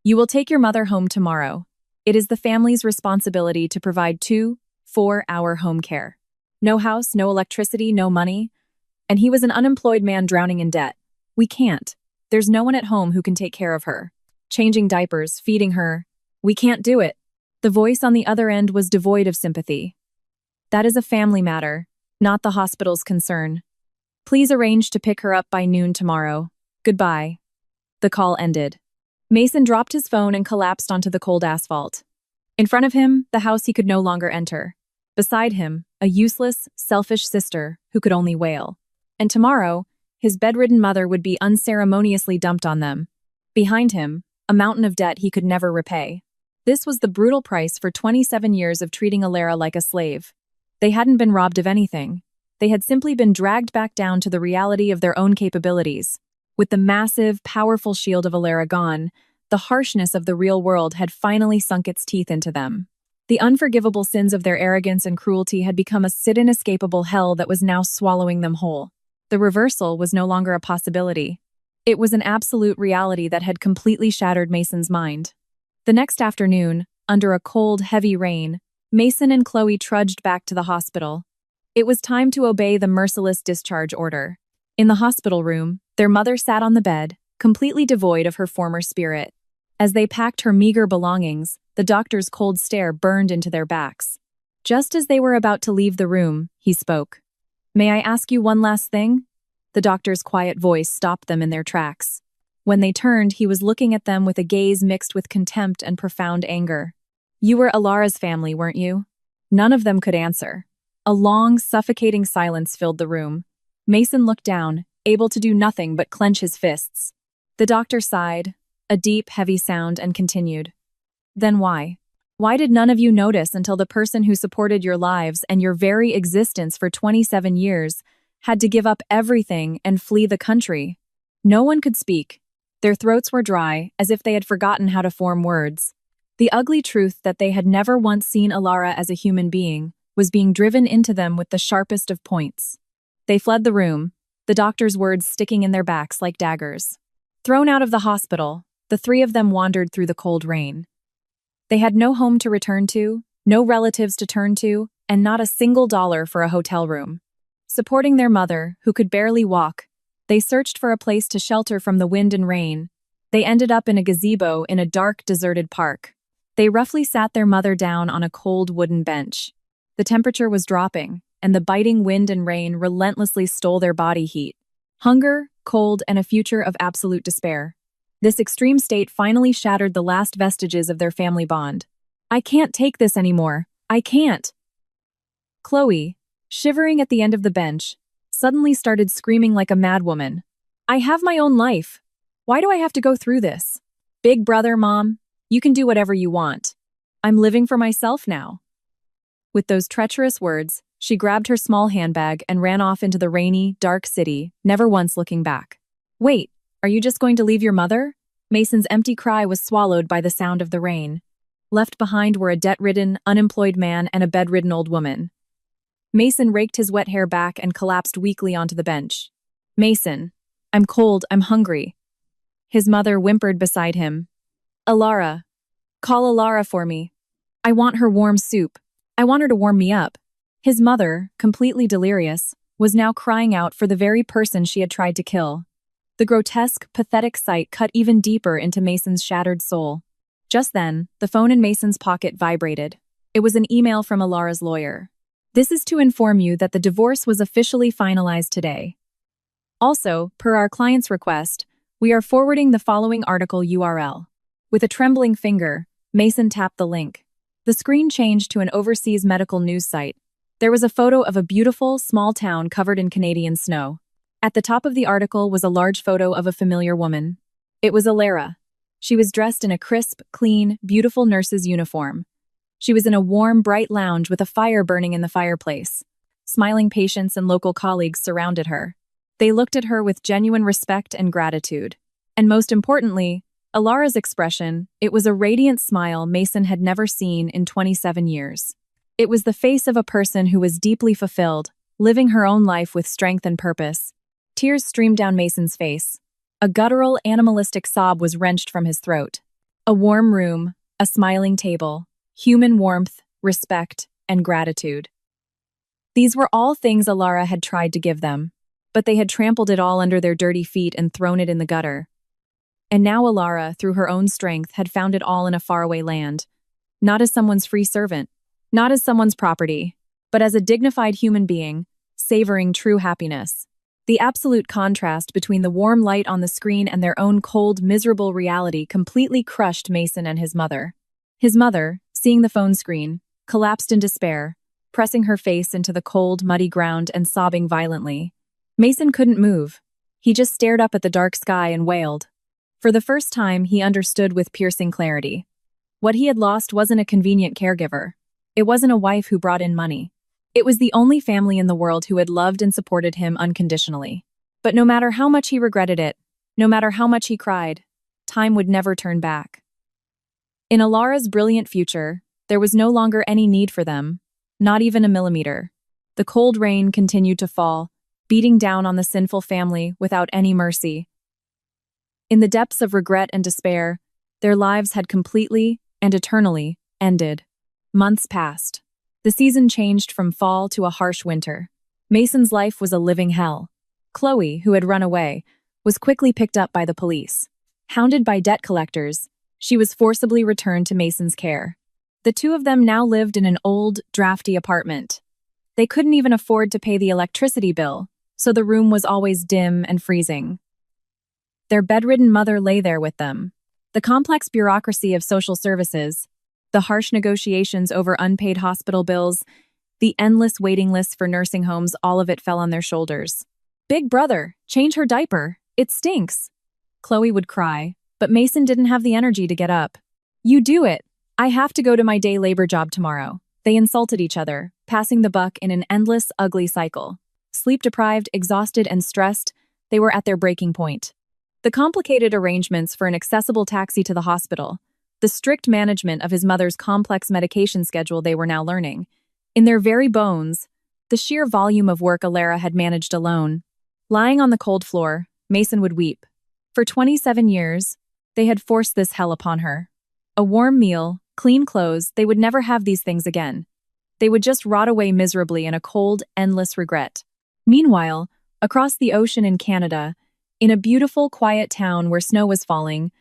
"You will take your mother home tomorrow. It is the family's responsibility to provide 2-4-hour home care. No house, no electricity, no money. And he was an unemployed man drowning in debt. We can't. There's no one at home who can take care of her. Changing diapers, feeding her. We can't do it." The voice on the other end was devoid of sympathy. "That is a family matter, not the hospital's concern. Please arrange to pick her up by noon tomorrow. Goodbye." The call ended. Mason dropped his phone and collapsed onto the cold asphalt. In front of him, the house he could no longer enter. Beside him, a useless, selfish sister who could only wail. And tomorrow, his bedridden mother would be unceremoniously dumped on them. Behind him, a mountain of debt he could never repay. This was the brutal price for 27 years of treating Alara like a slave. They hadn't been robbed of anything. They had simply been dragged back down to the reality of their own capabilities. With the massive, powerful shield of Alara gone, the harshness of the real world had finally sunk its teeth into them. The unforgivable sins of their arrogance and cruelty had become a inescapable hell that was now swallowing them whole. The reversal was no longer a possibility. It was an absolute reality that had completely shattered Mason's mind. The next afternoon, under a cold, heavy rain, Mason and Chloe trudged back to the hospital. It was time to obey the merciless discharge order. In the hospital room, their mother sat on the bed, completely devoid of her former spirit. As they packed her meager belongings, the doctor's cold stare burned into their backs. Just as they were about to leave the room, he spoke. "May I ask you one last thing?" The doctor's quiet voice stopped them in their tracks. When they turned, he was looking at them with a gaze mixed with contempt and profound anger. "You were Alara's family, weren't you?" None of them could answer. A long, suffocating silence filled the room. Mason looked down, able to do nothing but clench his fists. The doctor sighed, a deep, heavy sound, and continued. "Then why? Why did none of you notice until the person who supported your lives and your very existence for 27 years had to give up everything and flee the country?" No one could speak. Their throats were dry, as if they had forgotten how to form words. The ugly truth that they had never once seen Alara as a human being was being driven into them with the sharpest of points. They fled the room, the doctor's words sticking in their backs like daggers. Thrown out of the hospital, the three of them wandered through the cold rain. They had no home to return to, no relatives to turn to, and not a single dollar for a hotel room. Supporting their mother, who could barely walk, they searched for a place to shelter from the wind and rain. They ended up in a gazebo in a dark, deserted park. They roughly sat their mother down on a cold wooden bench. The temperature was dropping, and the biting wind and rain relentlessly stole their body heat. Hunger, cold, and a future of absolute despair. This extreme state finally shattered the last vestiges of their family bond. "I can't take this anymore. I can't." Chloe, shivering at the end of the bench, suddenly started screaming like a madwoman. "I have my own life. Why do I have to go through this? Big brother, Mom, you can do whatever you want. I'm living for myself now." With those treacherous words, she grabbed her small handbag and ran off into the rainy, dark city, never once looking back. "Wait, are you just going to leave your mother?" Mason's empty cry was swallowed by the sound of the rain. Left behind were a debt-ridden, unemployed man and a bedridden old woman. Mason raked his wet hair back and collapsed weakly onto the bench. "Mason, I'm cold, I'm hungry." His mother whimpered beside him. "Alara, call Alara for me. I want her warm soup. I want her to warm me up." His mother, completely delirious, was now crying out for the very person she had tried to kill. The grotesque, pathetic sight cut even deeper into Mason's shattered soul. Just then, the phone in Mason's pocket vibrated. It was an email from Alara's lawyer. "This is to inform you that the divorce was officially finalized today. Also, per our client's request, we are forwarding the following article URL." With a trembling finger, Mason tapped the link. The screen changed to an overseas medical news site. There was a photo of a beautiful, small town covered in Canadian snow. At the top of the article was a large photo of a familiar woman. It was Alara. She was dressed in a crisp, clean, beautiful nurse's uniform. She was in a warm, bright lounge with a fire burning in the fireplace. Smiling patients and local colleagues surrounded her. They looked at her with genuine respect and gratitude. And most importantly, Alara's expression, it was a radiant smile Mason had never seen in 27 years. It was the face of a person who was deeply fulfilled, living her own life with strength and purpose. Tears streamed down Mason's face. A guttural, animalistic sob was wrenched from his throat. A warm room, a smiling table, human warmth, respect, and gratitude. These were all things Alara had tried to give them, but they had trampled it all under their dirty feet and thrown it in the gutter. And now Alara, through her own strength, had found it all in a faraway land. Not as someone's free servant, not as someone's property, but as a dignified human being, savoring true happiness. The absolute contrast between the warm light on the screen and their own cold, miserable reality completely crushed Mason and his mother. His mother, seeing the phone screen, collapsed in despair, pressing her face into the cold, muddy ground and sobbing violently. Mason couldn't move. He just stared up at the dark sky and wailed. For the first time, he understood with piercing clarity. What he had lost wasn't a convenient caregiver. It wasn't a wife who brought in money. It was the only family in the world who had loved and supported him unconditionally. But no matter how much he regretted it, No matter how much he cried, time would never turn back. In Alara's brilliant future, there was no longer any need for them, not even a millimeter. The cold rain continued to fall, beating down on the sinful family without any mercy. In the depths of regret and despair, their lives had completely and eternally ended. Months passed. The season changed from fall to a harsh winter. Mason's life was a living hell. Chloe, who had run away, was quickly picked up by the police. Hounded by debt collectors, she was forcibly returned to Mason's care. The two of them now lived in an old, drafty apartment. They couldn't even afford to pay the electricity bill, so the room was always dim and freezing. Their bedridden mother lay there with them. The complex bureaucracy of social services, the harsh negotiations over unpaid hospital bills, the endless waiting lists for nursing homes, all of it fell on their shoulders. "Big brother, change her diaper. It stinks." Chloe would cry, but Mason didn't have the energy to get up. "You do it. I have to go to my day labor job tomorrow." They insulted each other, passing the buck in an endless, ugly cycle. Sleep-deprived, exhausted, and stressed, they were at their breaking point. The complicated arrangements for an accessible taxi to the hospital, the strict management of his mother's complex medication schedule they were now learning. In their very bones, the sheer volume of work Alara had managed alone. Lying on the cold floor, Mason would weep. For 27 years, they had forced this hell upon her. A warm meal, clean clothes, they would never have these things again. They would just rot away miserably in a cold, endless regret. Meanwhile, across the ocean in Canada, in a beautiful, quiet town where snow was falling,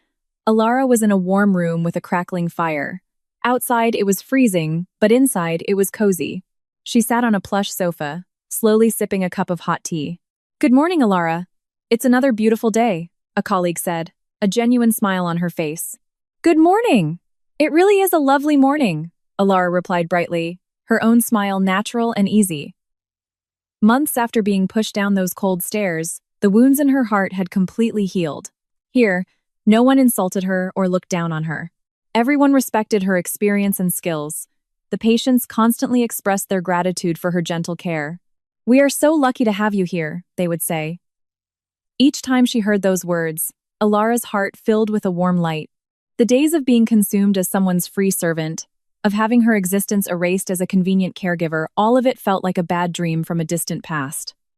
Alara was in a warm room with a crackling fire. Outside, it was freezing, but inside, it was cozy. She sat on a plush sofa, slowly sipping a cup of hot tea. "Good morning, Alara. It's another beautiful day," a colleague said, a genuine smile on her face. "Good morning! It really is a lovely morning," Alara replied brightly, her own smile natural and easy. Months after being pushed down those cold stairs, the wounds in her heart had completely healed. Here, no one insulted her or looked down on her. Everyone respected her experience and skills. The patients constantly expressed their gratitude for her gentle care. "We are so lucky to have you here," they would say. Each time she heard those words, Alara's heart filled with a warm light. The days of being consumed as someone's free servant, of having her existence erased as a convenient caregiver, all of it felt like a bad dream from a distant past.